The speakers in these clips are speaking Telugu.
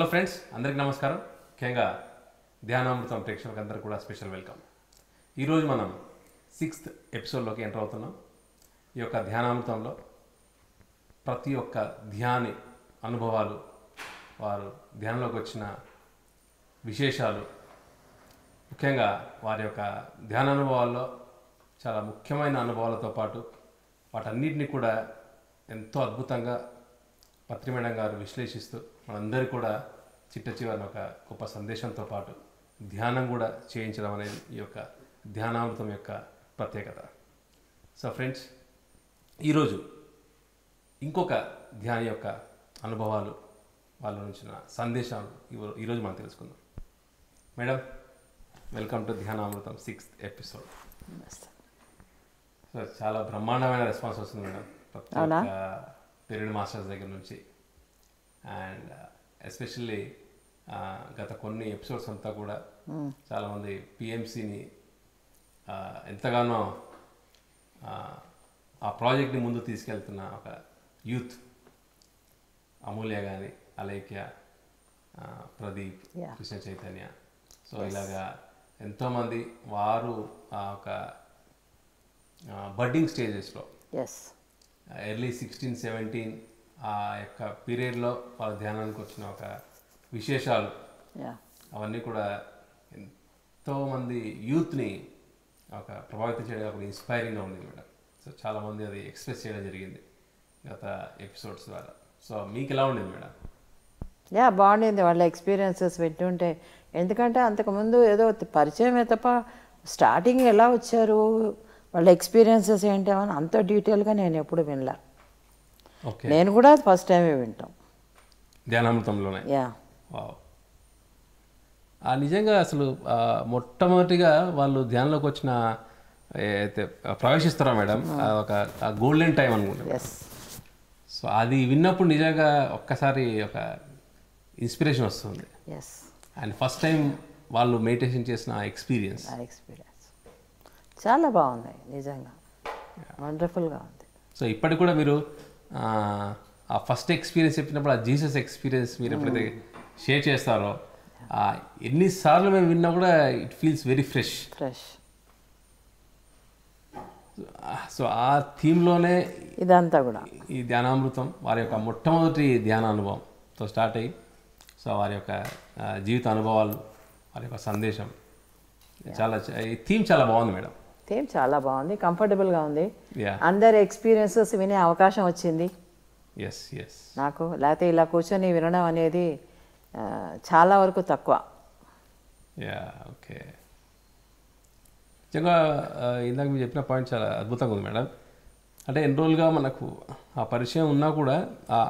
హలో ఫ్రెండ్స్, అందరికీ నమస్కారం. ముఖ్యంగా ధ్యానామృతం ప్రేక్షకులందరూ కూడా స్పెషల్ వెల్కమ్. ఈరోజు మనం 6th ఎపిసోడ్లోకి ఎంటర్ అవుతున్నాం. ఈ యొక్క ధ్యానామృతంలో ప్రతి ఒక్క ధ్యాని అనుభవాలు, వారు ధ్యానంలోకి వచ్చిన విశేషాలు, ముఖ్యంగా వారి యొక్క ధ్యాన అనుభవాల్లో చాలా ముఖ్యమైన అనుభవాలతో పాటు వాటన్నిటిని కూడా ఎంతో అద్భుతంగా పత్రి మేడం గారు విశ్లేషిస్తూ మనందరూ కూడా చిట్ట చివరిన ఒక గొప్ప సందేశంతో పాటు ధ్యానం కూడా చేయించడం అనేది ఈ యొక్క ధ్యానామృతం యొక్క ప్రత్యేకత. సో ఫ్రెండ్స్, ఈరోజు ఇంకొక ధ్యాని యొక్క అనుభవాలు, వాళ్ళ నుంచి సందేశాలు ఈరోజు మనం తెలుసుకుందాం. Madam, welcome to Dhyanamrutham 6th episode. So చాలా బ్రహ్మాండమైన రెస్పాన్స్ వస్తుంది మేడం, ప్రతి ఒక్క పీరియడ్ మాస్టర్స్ దగ్గర నుంచి. అండ్ ఎస్పెషల్లీ గత కొన్ని ఎపిసోడ్స్ అంతా కూడా చాలామంది పిఎంసిని ఎంతగానో ఆ ప్రాజెక్ట్ని ముందు తీసుకెళ్తున్న ఒక యూత్, అమూల్య కానీ, అలేఖ్య, ప్రదీప్, కృష్ణ చైతన్య, సో ఇలాగా ఎంతోమంది వారు ఒక బడ్డింగ్ స్టేజెస్లో ఎర్లీ 16, 17 ఆ యొక్క పీరియడ్లో వాళ్ళ ధ్యానానికి వచ్చిన ఒక విశేషాలు, అవన్నీ కూడా ఎంతోమంది యూత్ని ఒక ప్రభావితం చేయడం, ఒక ఇన్స్పైరింగ్గా ఉంది మేడం. సో చాలామంది అది ఎక్స్ప్రెస్ చేయడం జరిగింది గత ఎపిసోడ్స్ ద్వారా. సో మీకు ఎలా ఉండేది మేడం? బాగుండింది వాళ్ళ ఎక్స్పీరియన్సెస్ వింటుంటే. ఎందుకంటే అంతకుముందు ఏదో పరిచయమే తప్ప స్టార్టింగ్ ఎలా వచ్చారు, వాళ్ళ ఎక్స్పీరియన్సెస్ ఏంటి అని అంత డీటెయిల్గా నేను ఎప్పుడు వినలా. నేను కూడా ఫస్ట్ టైమే వింటాం ధ్యానామృతంలోనే. నిజంగా అసలు మొట్టమొదటిగా వాళ్ళు ధ్యానంలోకి వచ్చిన అయితే ప్రవేశిస్తారా మేడం, ఒక గోల్డెన్ టైం అనుకుంటా. సో అది విన్నప్పుడు నిజంగా ఒక్కసారి ఒక ఇన్స్పిరేషన్ వస్తుంది. అండ్ ఫస్ట్ టైం వాళ్ళు మెడిటేషన్ చేసిన ఎక్స్పీరియన్స్ చాలా బాగుంది, నిజంగా వండర్ఫుల్గా ఉంది. సో ఇప్పటికి కూడా మీరు ఆ ఫస్ట్ ఎక్స్పీరియన్స్ చెప్పినప్పుడు ఆ జీసస్ ఎక్స్పీరియన్స్ మీరు ఎప్పుడైతే షేర్ చేస్తారో, ఎన్నిసార్లు మేము విన్నా కూడా it feels very fresh. So ఆ థీమ్లోనే ఇదంతా కూడా ఈ ధ్యానామృతం వారి యొక్క మొట్టమొదటి ధ్యాన అనుభవంతో స్టార్ట్ అయ్యి, సో వారి యొక్క జీవిత అనుభవాలు, వారి యొక్క సందేశం, చాలా ఈ థీమ్ చాలా బాగుంది మేడం. థీమ్ చాలా బాగుంది, కంఫర్టబుల్గా ఉంది. అందరి ఎక్స్పీరియన్సెస్ వినే అవకాశం వచ్చింది నాకు. లేకపోతే ఇలా కూర్చొని వినడం అనేది చాలా వరకు తక్కువ. ఓకే, నిజంగా ఇందాక మీరు చెప్పిన పాయింట్ చాలా అద్భుతంగా ఉంది మేడం. అంటే ఎన్ని రోజులుగా మనకు ఆ పరిచయం ఉన్నా కూడా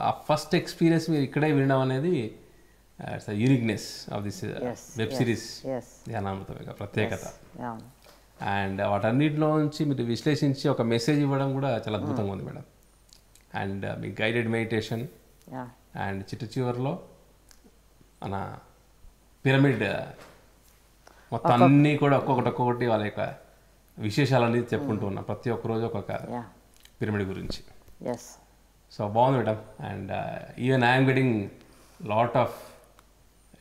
ఆ ఫస్ట్ ఎక్స్పీరియన్స్ మీరు ఇక్కడే వినడం అనేది it's uniqueness of this web series Dhyanamrutham యొక్క ప్రత్యేకత. అండ్ వాటన్నిటిలో నుంచి మీరు విశ్లేషించి ఒక మెసేజ్ ఇవ్వడం కూడా చాలా అద్భుతంగా ఉంది madam. And me guided meditation and చివరిలో మన పిరమిడ్ మొత్తం అన్నీ కూడా ఒక్కొక్కటి వాళ్ళ యొక్క విశేషాలన్నీ చెప్పుకుంటూ ఉన్నాం. ప్రతి ఒక్క రోజు ఒక్కొక్క పిరమిడ్ గురించి. సో బాగుంది madam. And even I'm getting lot of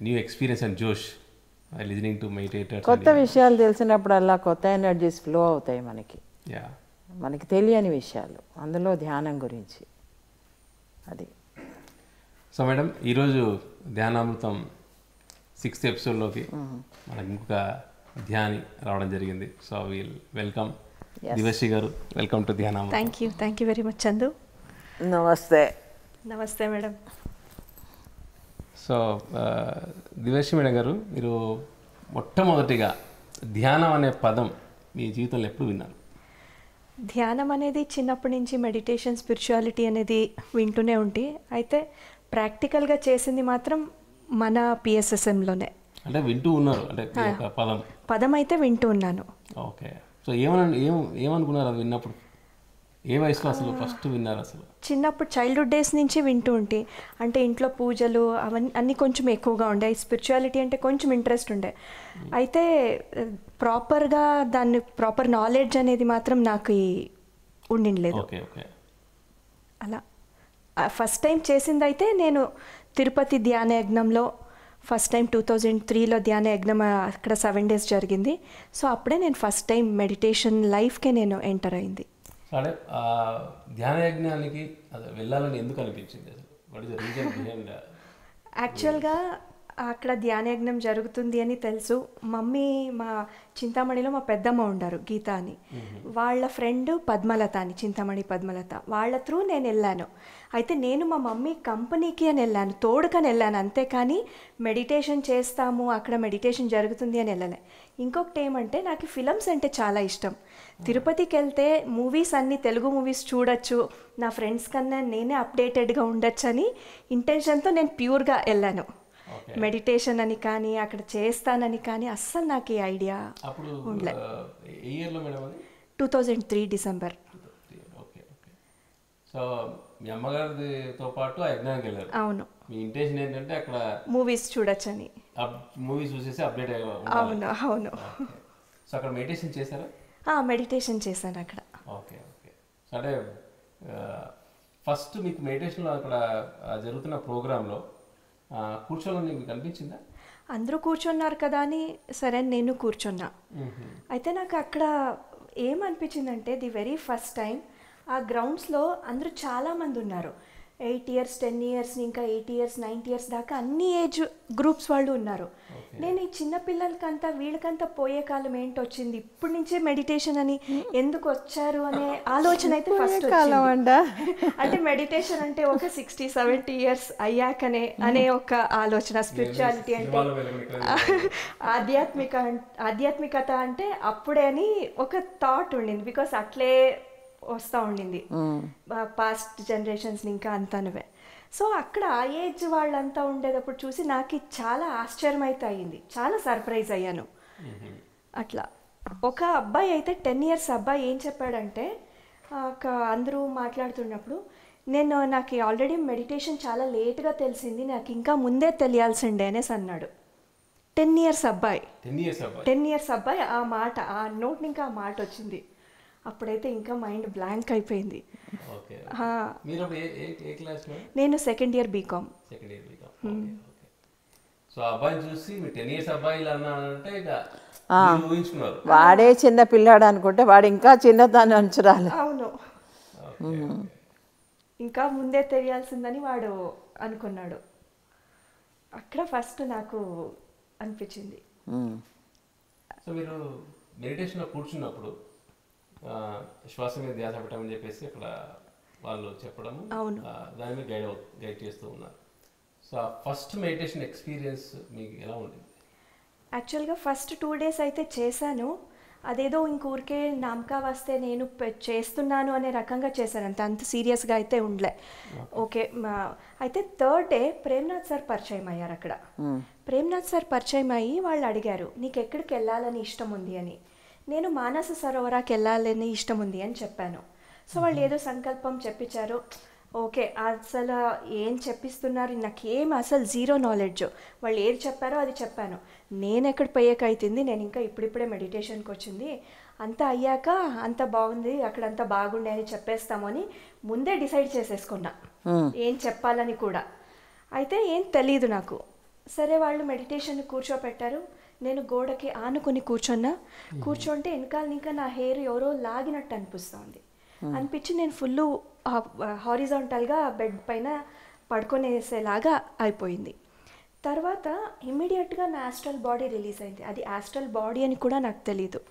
new experience and జోష్ లిజనింగ్ టు మెడిటేటర్స్. కొత్త విషయాలు తెలిసినప్పుడల్లా కొత్త ఎనర్జీస్ ఫ్లో అవుతాయి మనకి తెలియని విషయాలు అందులో ధ్యానం గురించి. అది సో మేడం, ఈరోజు ధ్యానామృతం 6th ఎపిసోడ్లోకి మనకి ఇంకొక ధ్యాని రావడం జరిగింది. సో వీల్ వెల్కమ్ దివశ్రీ గారు. Welcome to Dhyanamrutham. Thank you very much Chandu. నమస్తే మేడం. సో దివశ్రీ మేడం గారు, మీరు మొట్టమొదటిగా ధ్యానం అనే పదం మీ జీవితంలో ఎప్పుడు విన్నారు? ధ్యానం అనేది చిన్నప్పటి నుంచి మెడిటేషన్, స్పిరిచువాలిటీ అనేది వింటూనే ఉంటే, అయితే ప్రాక్టికల్గా చేసింది మాత్రం మన పిఎస్ఎస్ఎంలోనే. అంటే వింటూ ఉన్నారు, అంటే పదం అయితే వింటూ ఉన్నాను. ఓకే. సో ఏమనుకున్నారు అది విన్నప్పుడు? ఏ వయసులో అసలు ఫస్ట్ విన్నారు? అసలు చిన్నప్పుడు చైల్డ్హుడ్ డేస్ నుంచి వింటూ ఉంటే, అంటే ఇంట్లో పూజలు అవన్నీ అన్నీ కొంచెం ఎక్కువగా ఉండే, స్పిరిచువాలిటీ అంటే కొంచెం ఇంట్రెస్ట్ ఉండే. అయితే ప్రాపర్గా దాన్ని ప్రాపర్ నాలెడ్జ్ అనేది మాత్రం నాకు ఉండిండలేదు. అలా ఫస్ట్ టైం చేసింది అయితే నేను తిరుపతి ధ్యాన యజ్ఞంలో ఫస్ట్ టైం 2003లో ధ్యాన యజ్ఞం అక్కడ 7 days జరిగింది. సో అప్పుడే నేను ఫస్ట్ టైం మెడిటేషన్ లైఫ్కే నేను ఎంటర్ అయింది. అంటే ధ్యాన యజ్ఞానికి వెళ్ళాలని ఎందుకు అనిపించింది అసలు? What is the reason behind? యాక్చువల్గా అక్కడ ధ్యానయజ్ఞం జరుగుతుంది అని తెలుసు. మమ్మీ మా చింతామణిలో మా పెద్దమ్మ ఉండారు గీత అని, వాళ్ళ ఫ్రెండ్ పద్మలత అని, చింతామణి పద్మలత, వాళ్ళ త్రూ నేను వెళ్ళాను. అయితే నేను మా మమ్మీ కంపెనీకి అని వెళ్ళాను, తోడుకని వెళ్ళాను, అంతేకాని మెడిటేషన్ చేస్తాము అక్కడ మెడిటేషన్ జరుగుతుంది అని వెళ్ళలే. ఇంకొకటి ఏమంటే నాకు ఫిలమ్స్ అంటే చాలా ఇష్టం. తిరుపతికి వెళ్తే మూవీస్ అన్ని తెలుగు మూవీస్ చూడొచ్చు, నా ఫ్రెండ్స్ కన్నా నేనే అప్డేటెడ్గా ఉండొచ్చు అని ఇంటెన్షన్తో నేను ప్యూర్గా వెళ్ళాను. మెడిటేషన్ అని కానీ అక్కడ చేస్తానని కానీ అస్సలు నాకు ఈ ఐడియా ఉండలే. 2003 డిసెంబర్. Okay okay. సో మీ అమ్మగారితో పాటు ఆ యజ్ఞానికి వెళ్ళారు. అవును. మీ ఇంటెన్షన్ ఏంటంటే అక్కడ మూవీస్ చూడొచ్చని, మూవీస్ చూసేసి అప్డేట్ అవును అవును. సో అక్కడ మెడిటేషన్ చేశారా? మెడిటేషన్ చేశాను అక్కడ. Okay okay. సో అంటే ఫస్ట్ మీకు మెడిటేషన్లో అక్కడ జరుగుతున్న ప్రోగ్రాంలో కూర్చోవాలని మీకు అనిపించిందా? అందరూ కూర్చున్నారు కదా అని సరే నేను కూర్చున్నా. అయితే నాకు అక్కడ ఏమనిపించిందంటే ది వెరీ ఫస్ట్ టైం ఆ గ్రౌండ్స్లో అందరూ చాలామంది ఉన్నారు. 8 years 10 years ఇంకా 8 years 9 years దాకా అన్ని ఏజ్ గ్రూప్స్ వాళ్ళు ఉన్నారు. నేను ఈ చిన్న పిల్లలకంతా వీళ్ళకంతా పోయే కాలం ఏంటి వచ్చింది, ఇప్పటి నుంచే మెడిటేషన్ అని ఎందుకు వచ్చారు అనే ఆలోచన అయితే ఫస్ట్ వచ్చింది. అంటే మెడిటేషన్ అంటే ఒక 60-70 years అయ్యాకనే అనే ఒక ఆలోచన. స్పిరిచువాలిటీ అంటే ఆధ్యాత్మికత అంటే అప్పుడే అని ఒక థాట్ ఉండింది. బికాస్ అట్లే వస్తూ ఉండింది పాస్ట్ జనరేషన్స్ ఇంకా అంతానువే. సో అక్కడ ఆ ఏజ్ వాళ్ళంతా ఉండేటప్పుడు చూసి నాకు చాలా ఆశ్చర్యం అయితే అయ్యింది, చాలా సర్ప్రైజ్ అయ్యాను. అట్లా ఒక అబ్బాయి అయితే 10 years అబ్బాయి ఏం చెప్పాడంటే అందరూ మాట్లాడుతున్నప్పుడు నాకు ఆల్రెడీ మెడిటేషన్ చాలా లేట్గా తెలిసింది, నాకు ఇంకా ముందే తెలియాల్సిండే అనేసి అన్నాడు. 10 years అబ్బాయి 10 years అబ్బాయి ఆ మాట, ఆ నోట్ ఇంకా ఆ మాట వచ్చింది. అప్పుడైతే ఇంకా మైండ్ బ్లాంక్ అయిపోయింది. నేను సెకండ్ ఇయర్ బీకామ్. వాడే చిన్న పిల్లాడు అనుకుంటే వాడు ఇంకా చిన్నదాన్ని అంచరాలి. అవును, ఇంకా ముందే తెలియాల్సిందని వాడు అనుకున్నాడు. అక్కడ ఫస్ట్ నాకు అనిపించింది. సో మీరు మెడిటేషన్లో కూర్చున్నప్పుడు శ్వాస మీద ధ్యాస పెట్టమని చెప్పేసి అక్కడ వాళ్ళు చెప్పడము, దాని మీద గైడ్ చేస్తూ ఉన్నారు. సో ఆ ఫస్ట్ మెడిటేషన్ ఎక్స్పీరియన్స్ మీకు ఎలా ఉంటుంది? యాక్చువల్గా ఫస్ట్ 2 days అయితే చేశాను. అదేదో ఇంకూరికే నామకా వస్తే నేను చేస్తున్నాను అనే రకంగా చేశాను, అంత సీరియస్గా అయితే ఉండలే. ఓకే. అయితే 3rd day ప్రేమ్నాథ్ సార్ పరిచయం అయ్యారు అక్కడ. ప్రేమ్నాథ్ సార్ పరిచయం అయ్యి వాళ్ళు అడిగారు నీకు ఎక్కడికి వెళ్ళాలని ఇష్టం ఉంది అని. నేను మానస సరోవరాకి వెళ్ళాలని ఇష్టం ఉంది అని చెప్పాను. సో వాళ్ళు ఏదో సంకల్పం చెప్పించారు. ఓకే, అసలు ఏం చెప్పిస్తున్నారు నాకేం అసలు జీరో నాలెడ్జ్. వాళ్ళు ఏది చెప్పారో అది చెప్పాను. నేను ఎక్కడ పోయేకైతుంది, నేను ఇంకా ఇప్పుడిప్పుడే మెడిటేషన్కి వచ్చింది, అంతా అయ్యాక అంత బాగుంది అక్కడంతా బాగుండే అని చెప్పేస్తాము అని ముందే డిసైడ్ చేసేసుకున్నా ఏం చెప్పాలని కూడా. అయితే ఏం తెలీదు నాకు. సరే వాళ్ళు మెడిటేషన్ కూర్చోపెట్టారు. నేను గోడకి ఆనుకొని కూర్చుంటే వెనకాల ఇంకా నా హెయిర్ ఎవరో లాగినట్టు అనిపించి నేను ఫుల్ హారిజాంటల్గా బెడ్ పైన పడుకొనేసేలాగా అయిపోయింది. తర్వాత ఇమ్మీడియట్గా నా ఆస్ట్రల్ బాడీ రిలీజ్ అయింది. అది ఆస్ట్రల్ బాడీ అని కూడా నాకు తెలీదు.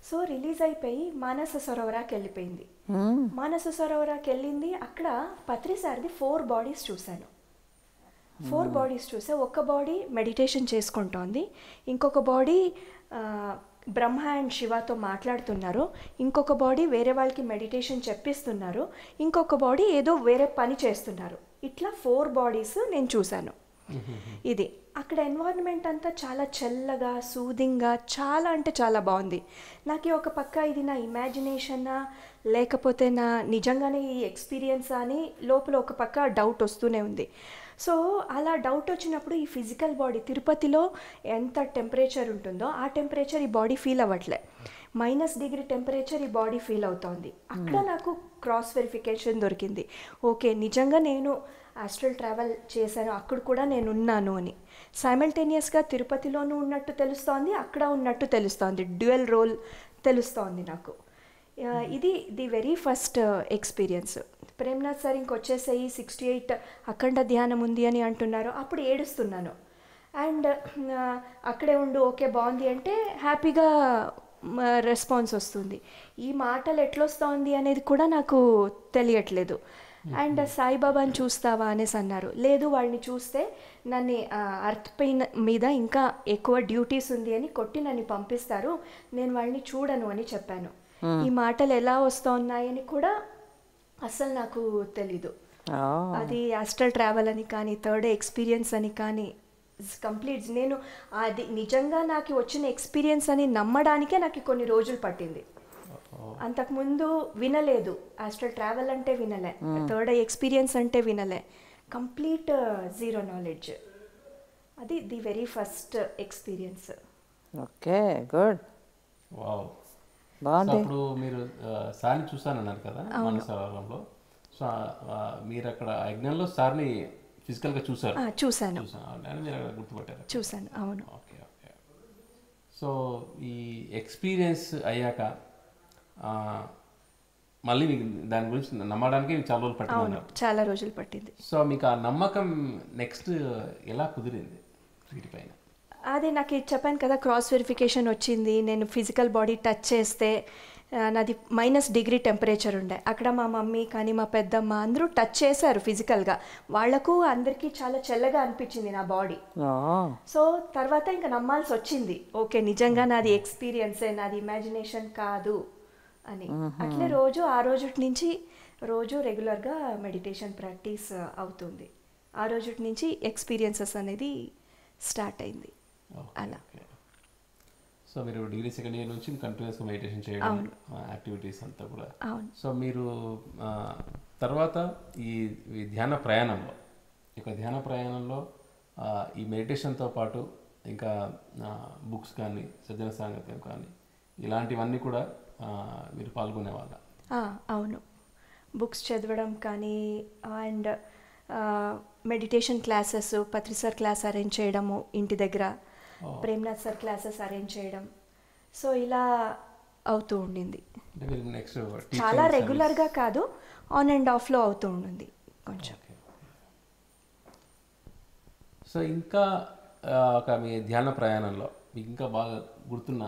సో రిలీజ్ అయిపోయి మానస సరోవరాకి వెళ్ళిపోయింది. మానస సరోవరాకి వెళ్ళింది. అక్కడ పత్రి సార్ది 4 bodies చూశాను. 4 bodies చూసా. ఒక బాడీ మెడిటేషన్ చేసుకుంటోంది, ఇంకొక బాడీ బ్రహ్మ అండ్ శివతో మాట్లాడుతున్నారు, ఇంకొక బాడీ వేరే వాళ్ళకి మెడిటేషన్ చెప్పిస్తున్నారు, ఇంకొక బాడీ ఏదో వేరే పని చేస్తున్నారు. ఇట్లా 4 bodies నేను చూశాను. ఇది అక్కడ ఎన్వైరన్మెంట్ అంతా చాలా చల్లగా సూదింగ్గా చాలా అంటే చాలా బాగుంది. నాకు ఒక పక్క ఇది నా ఇమాజినేషనా లేకపోతే నా నిజంగానే ఈ ఎక్స్పీరియన్స్ అని లోపల ఒక పక్క డౌట్ వస్తూనే ఉంది. సో అలా డౌట్ వచ్చినప్పుడు ఈ ఫిజికల్ బాడీ తిరుపతిలో ఎంత టెంపరేచర్ ఉంటుందో ఆ టెంపరేచర్ ఈ బాడీ ఫీల్ అవ్వట్లే, -degree టెంపరేచర్ ఈ బాడీ ఫీల్ అవుతోంది. అక్కడ నాకు క్రాస్ వెరిఫికేషన్ దొరికింది. ఓకే, నిజంగా నేను ఆస్ట్రల్ ట్రావెల్ చేశాను, అక్కడ కూడా నేను ఉన్నాను అని. సైమల్టేనియస్గా తిరుపతిలోనూ ఉన్నట్టు తెలుస్తోంది, అక్కడ ఉన్నట్టు తెలుస్తోంది, డ్యూయల్ రోల్ తెలుస్తోంది నాకు. ఇది the very first experience. Premnath sir ఇంకొచ్చేసేయి 68 అఖండ ధ్యానం ఉంది అని అంటున్నారు, అప్పుడు ఏడుస్తున్నాను. అండ్ అక్కడే ఉండు, ఓకే బాగుంది అంటే హ్యాపీగా రెస్పాన్స్ వస్తుంది. ఈ మాటలు ఎట్లొస్తోంది అనేది కూడా నాకు తెలియట్లేదు. అండ్ సాయిబాబాని చూస్తావా అనేసి అన్నారు. లేదు, వాళ్ళని చూస్తే నన్ను అర్త్ పెయిన్ మీద ఇంకా ఎక్కువ డ్యూటీస్ ఉంది అని కొట్టి నన్ను పంపిస్తారు, నేను వాళ్ళని చూడను అని చెప్పాను. ఈ మాటలు ఎలా వస్తున్నాయని కూడా అసలు నాకు తెలీదు. అది ఆస్ట్రల్ ట్రావెల్ అని కానీ, థర్డ్ ఎక్స్పీరియన్స్ అని కానీ, కంప్లీట్ నేను అది నిజంగా నాకు వచ్చిన ఎక్స్పీరియన్స్ అని నమ్మడానికే నాకు కొన్ని రోజులు పట్టింది. అంతకుముందు వినలేదు, ఆస్ట్రల్ ట్రావెల్ అంటే వినలే, థర్డ్ ఎక్స్పీరియన్స్ అంటే వినలే, కంప్లీట్ జీరో నాలెడ్జ్. అది the very first experience. Okay, good, wow, బాగుంది. అప్పుడు మీరు సార్ని చూసానన్నారు కదా మనసారంలో. సో మీరు అక్కడ యజ్ఞంలో సార్ని ఫిజికల్గా చూసారు? చూశాను. మీరు అక్కడ గుర్తుపట్టారు? చూశాను, అవును. Okay okay. సో ఈ ఎక్స్పీరియన్స్ అయ్యాక మళ్ళీ మీకు దాని గురించి నమ్మడానికి చాలా రోజులు పట్టింది. చాలా రోజులు పట్టింది. సో మీకు ఆ నమ్మకం నెక్స్ట్ ఎలా కుదిరింది వీటిపైన? అదే నాకు చెప్పాను కదా, క్రాస్ వెరిఫికేషన్ వచ్చింది. నేను ఫిజికల్ బాడీ టచ్ చేస్తే నాది -డిగ్రీ టెంపరేచర్ ఉండే. అక్కడ మా మమ్మీ కానీ మా పెద్దమ్మ అందరూ టచ్ చేశారు ఫిజికల్గా. వాళ్లకు అందరికీ చాలా చల్లగా అనిపించింది నా బాడీ. సో తర్వాత ఇంకా నమ్మాల్సి వచ్చింది, ఓకే నిజంగా నాది ఎక్స్పీరియన్సే, నాది ఇమాజినేషన్ కాదు అని. అట్లే రోజు ఆ రోజు నుంచి రోజు రెగ్యులర్గా మెడిటేషన్ ప్రాక్టీస్ అవుతుంది. ఆ రోజు నుంచి ఎక్స్పీరియన్సెస్ అనేది స్టార్ట్ అయింది అలా. సో మీరు డిగ్రీ సెకండ్ ఇయర్ నుంచి కంటిన్యూస్గా మెడిటేషన్ చేయడం, యాక్టివిటీస్ అంతా కూడా. సో మీరు తర్వాత ఈ ధ్యాన ప్రయాణంలో ఈ మెడిటేషన్తో పాటు ఇంకా బుక్స్ కానీ, సజ్జన సాంగత్యం కానీ, ఇలాంటివన్నీ కూడా మీరు పాల్గొనేవాళ్ళ? అవును, బుక్స్ చదవడం కానీ, and meditation classes, Patri sir class arrange చేయడము ఇంటి దగ్గర, ప్రేమ్నాథ్ సార్ క్లాసెస్ అరేంజ్ చేయడం, సో ఇలా అవుతూ ఉండింది. చాలా రెగ్యులర్గా కాదు, ఆన్ అండ్ ఆఫ్లో అవుతూ ఉండింది కొంచెం. సో ఇంకా ఒక మీ ధ్యాన ప్రయాణంలో మీకు ఇంకా బాగా గుర్తున్న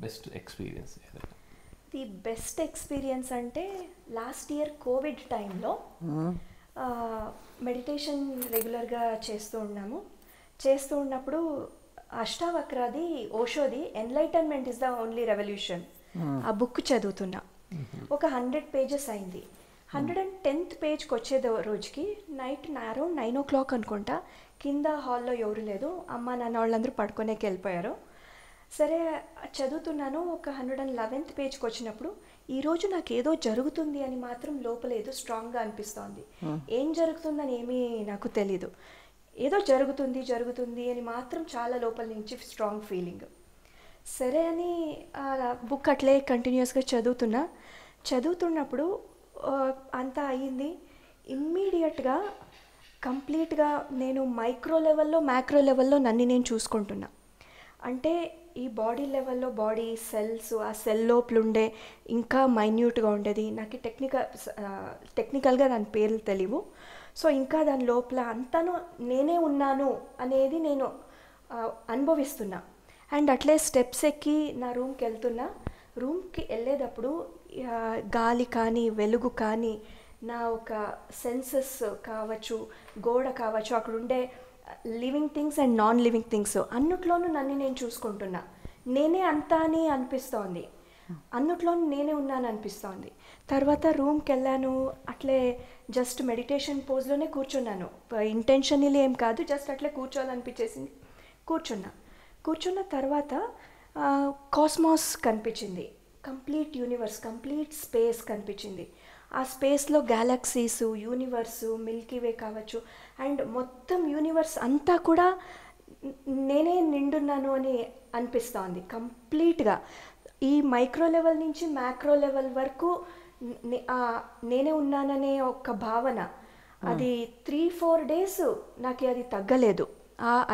బెస్ట్ ఎక్స్పీరియన్స్ ఏదైనా? ది బెస్ట్ ఎక్స్పీరియన్స్ అంటే లాస్ట్ ఇయర్ కోవిడ్ టైంలో మెడిటేషన్ రెగ్యులర్గా చేస్తూ ఉన్నప్పుడు అష్టావక్రాది ఓషోది enlightenment is the only revolution, ఆ బుక్ చదువుతున్నా. ఒక 100 పేజెస్ అయింది. 110th పేజ్కి వచ్చే రోజుకి నైట్ అరౌండ్ 9 o'clock అనుకుంటా, కింద హాల్లో ఎవరు లేదు, అమ్మ నాన్న వాళ్ళందరూ పడుకోనేకి వెళ్ళిపోయారు. సరే చదువుతున్నాను, ఒక 111th పేజ్కి వచ్చినప్పుడు ఈరోజు నాకు ఏదో జరుగుతుంది అని మాత్రం లోపల ఏదో స్ట్రాంగ్గా అనిపిస్తోంది. ఏం జరుగుతుందని ఏమీ నాకు తెలీదు, ఏదో జరుగుతుంది అని మాత్రం చాలా లోపల నుంచి స్ట్రాంగ్ ఫీలింగ్. సరే అని బుక్ అట్లే కంటిన్యూస్గా చదువుతున్నప్పుడు అంతా అయ్యింది. ఇమ్మీడియట్గా కంప్లీట్గా నేను మైక్రో లెవెల్లో మ్యాక్రో లెవెల్లో నన్ను నేను చూసుకుంటున్నా. అంటే ఈ బాడీ లెవెల్లో బాడీ సెల్స్, ఆ సెల్ లోపలుండే ఇంకా మైన్యూట్గా ఉండేది. నాకు టెక్నికల్గా దాని పేర్లు తెలియవు. సో ఇంకా దాని లోపల అంతాను నేనే ఉన్నాను అనేది నేను అనుభవిస్తున్నా. అండ్ అట్లే స్టెప్స్ ఎక్కి నా రూమ్కి వెళ్ళేటప్పుడు గాలి కానీ, వెలుగు కానీ, నా ఒక సెన్సెస్ కావచ్చు, గోడ కావచ్చు, అక్కడ ఉండే living things and non living things అన్నిట్లోనూ నన్ను నేను చూసుకుంటున్నా. నేనే అంతా అని అనిపిస్తోంది, అన్నిట్లోనూ నేనే ఉన్నాను అనిపిస్తోంది. తర్వాత రూమ్కి వెళ్ళాను, అట్లే జస్ట్ మెడిటేషన్ పోజ్లోనే కూర్చున్నాను. ఇంటెన్షనల్లీ ఏం కాదు, జస్ట్ అట్లే కూర్చోవాలనిపించేసింది. కూర్చున్న తర్వాత కాస్మాస్ కనిపించింది, కంప్లీట్ యూనివర్స్, కంప్లీట్ స్పేస్ కనిపించింది. ఆ స్పేస్లో గ్యాలక్సీస్, యూనివర్సు, మిల్కీవే కావచ్చు, అండ్ మొత్తం యూనివర్స్ అంతా కూడా నేనే నిండున్నాను అని అనిపిస్తోంది కంప్లీట్గా. ఈ మైక్రో లెవెల్ నుంచి మ్యాక్రో లెవెల్ వరకు నేనే ఉన్నాననే ఒక భావన, అది 3-4 డేస్ నాకు అది తగ్గలేదు.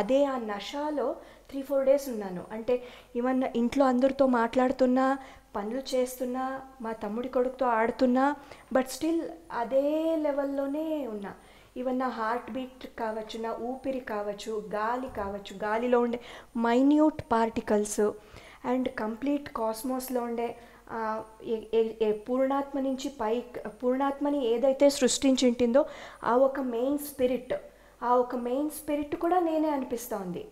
అదే ఆ నషాలో 3-4 డేస్ ఉన్నాను. అంటే ఏమన్నా ఇంట్లో అందరితో మాట్లాడుతున్నా, పనులు చేస్తున్నా, మా తమ్ముడి కొడుకుతో ఆడుతున్నా, బట్ స్టిల్ అదే లెవెల్లోనే ఉన్నా. ఈవెన్ నా హార్ట్ బీట్ కావచ్చు, నా ఊపిరి కావచ్చు, గాలి కావచ్చు, గాలిలో ఉండే మైన్యూట్ పార్టికల్స్ అండ్ కంప్లీట్ కాస్మోస్లో ఉండే పూర్ణాత్మ నుంచి పూర్ణాత్మని ఏదైతే సృష్టించిందో ఆ ఒక మెయిన్ స్పిరిట్ కూడా నేనే అనిపిస్తోంది.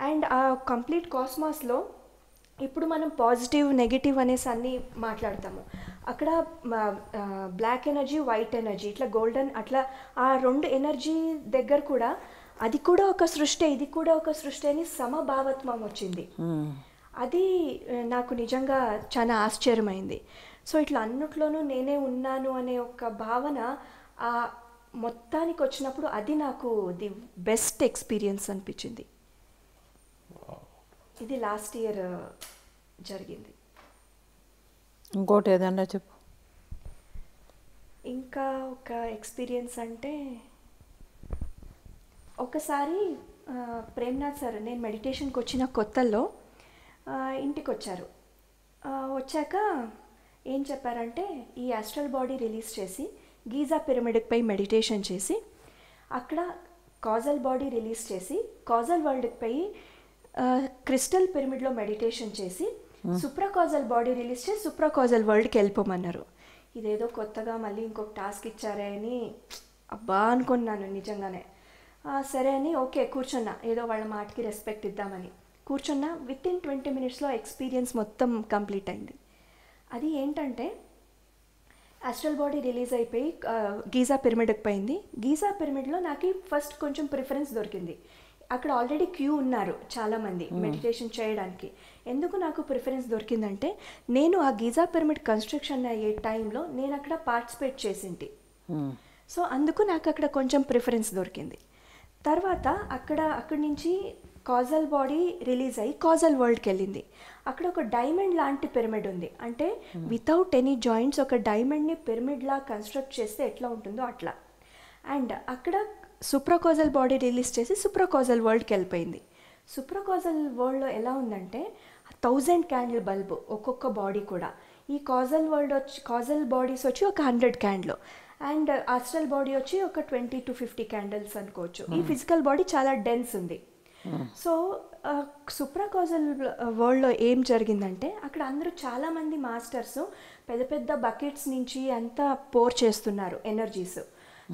అండ్ ఆ కంప్లీట్ కాస్మాస్లో ఇప్పుడు మనం పాజిటివ్ నెగిటివ్ అనేసి అన్నీ మాట్లాడతాము. అక్కడ బ్లాక్ ఎనర్జీ, వైట్ ఎనర్జీ, ఇట్లా గోల్డెన్, అట్లా ఆ 2 ఎనర్జీ దగ్గర కూడా అది కూడా ఒక సృష్టి, ఇది కూడా ఒక సృష్టి అని సమభావత్వం వచ్చింది. అది నాకు నిజంగా చాలా ఆశ్చర్యమైంది. సో ఇట్లా అన్నిట్లోనూ నేనే ఉన్నాను అనే ఒక భావన ఆ మొత్తానికి వచ్చినప్పుడు అది నాకు ది బెస్ట్ ఎక్స్పీరియన్స్ అనిపించింది. ఇది లాస్ట్ ఇయర్ జరిగింది. ఇంకోటి ఏదన్నా చెప్పు. ఇంకా ఒక ఎక్స్పీరియన్స్ అంటే ఒకసారి ప్రేమ్నాథ్ సార్ నేను మెడిటేషన్కి వచ్చిన కొత్తల్లో ఇంటికి వచ్చారు. వచ్చాక ఏం చెప్పారంటే ఈ యాస్ట్రల్ బాడీ రిలీజ్ చేసి గీజా పిరమిడ్పై మెడిటేషన్ చేసి అక్కడ కాజల్ బాడీ రిలీజ్ చేసి కాజల్ వరల్డ్పై క్రిస్టల్ పిరమిడ్లో మెడిటేషన్ చేసి సుప్రాకాజల్ బాడీ రిలీజ్ చేసి సుప్రాకాజల్ వరల్డ్కి వెళ్ళిపోమన్నారు. ఇదేదో కొత్తగా మళ్ళీ ఇంకొక టాస్క్ ఇచ్చారే అని అబ్బా అనుకున్నాను నిజంగానే. సరే అని ఓకే కూర్చున్నా, ఏదో వాళ్ళ మాటకి రెస్పెక్ట్ ఇద్దామని కూర్చున్నా. వితిన్ 20 minutesలో ఎక్స్పీరియన్స్ మొత్తం కంప్లీట్ అయింది. అది ఏంటంటే ఆస్ట్రల్ బాడీ రిలీజ్ అయిపోయి గీజా పిరమిడ్కి పోయింది. గీజా పిరమిడ్లో నాకు ఫస్ట్ కొంచెం ప్రిఫరెన్స్ దొరికింది. అక్కడ ఆల్రెడీ క్యూ ఉన్నారు చాలామంది మెడిటేషన్ చేయడానికి. ఎందుకు నాకు ప్రిఫరెన్స్ దొరికిందంటే నేను ఆ గీజా పిరమిడ్ కన్స్ట్రక్షన్ అయ్యే టైంలో నేను అక్కడ పార్టిసిపేట్ చేసింటి. సో అందుకు నాకు అక్కడ కొంచెం ప్రిఫరెన్స్ దొరికింది. తర్వాత అక్కడి నుంచి కాజల్ బాడీ రిలీజ్ అయ్యి కాజల్ వరల్డ్కి వెళ్ళింది. అక్కడ ఒక డైమండ్ లాంటి పిరమిడ్ ఉంది. అంటే వితౌట్ ఎనీ జాయింట్స్ ఒక డైమండ్ని పిరమిడ్లా కన్స్ట్రక్ట్ చేస్తే ఎట్లా ఉంటుందో అట్లా. అండ్ అక్కడ సుప్రాకాజల్ బాడీ రిలీజ్ చేసి సుప్రాకాజల్ వరల్డ్కి వెళ్ళిపోయింది. సుప్రాకాజల్ వరల్డ్లో ఎలా ఉందంటే 1000 క్యాండిల్ బల్బు ఒక్కొక్క బాడీ కూడా. ఈ కాజల్ బాడీస్ వచ్చి ఒక 100 క్యాండిల్ అండ్ ఆస్ట్రల్ బాడీ వచ్చి ఒక 20 to 50 క్యాండిల్స్ అనుకోవచ్చు. ఈ ఫిజికల్ బాడీ చాలా డెన్స్ ఉంది. సో సుప్రాకాజల్ వరల్డ్లో ఏం జరిగిందంటే అక్కడ అందరూ చాలామంది మాస్టర్స్ పెద్ద పెద్ద బకెట్స్ నుంచి అంతా పోర్ చేస్తున్నారు ఎనర్జీస్.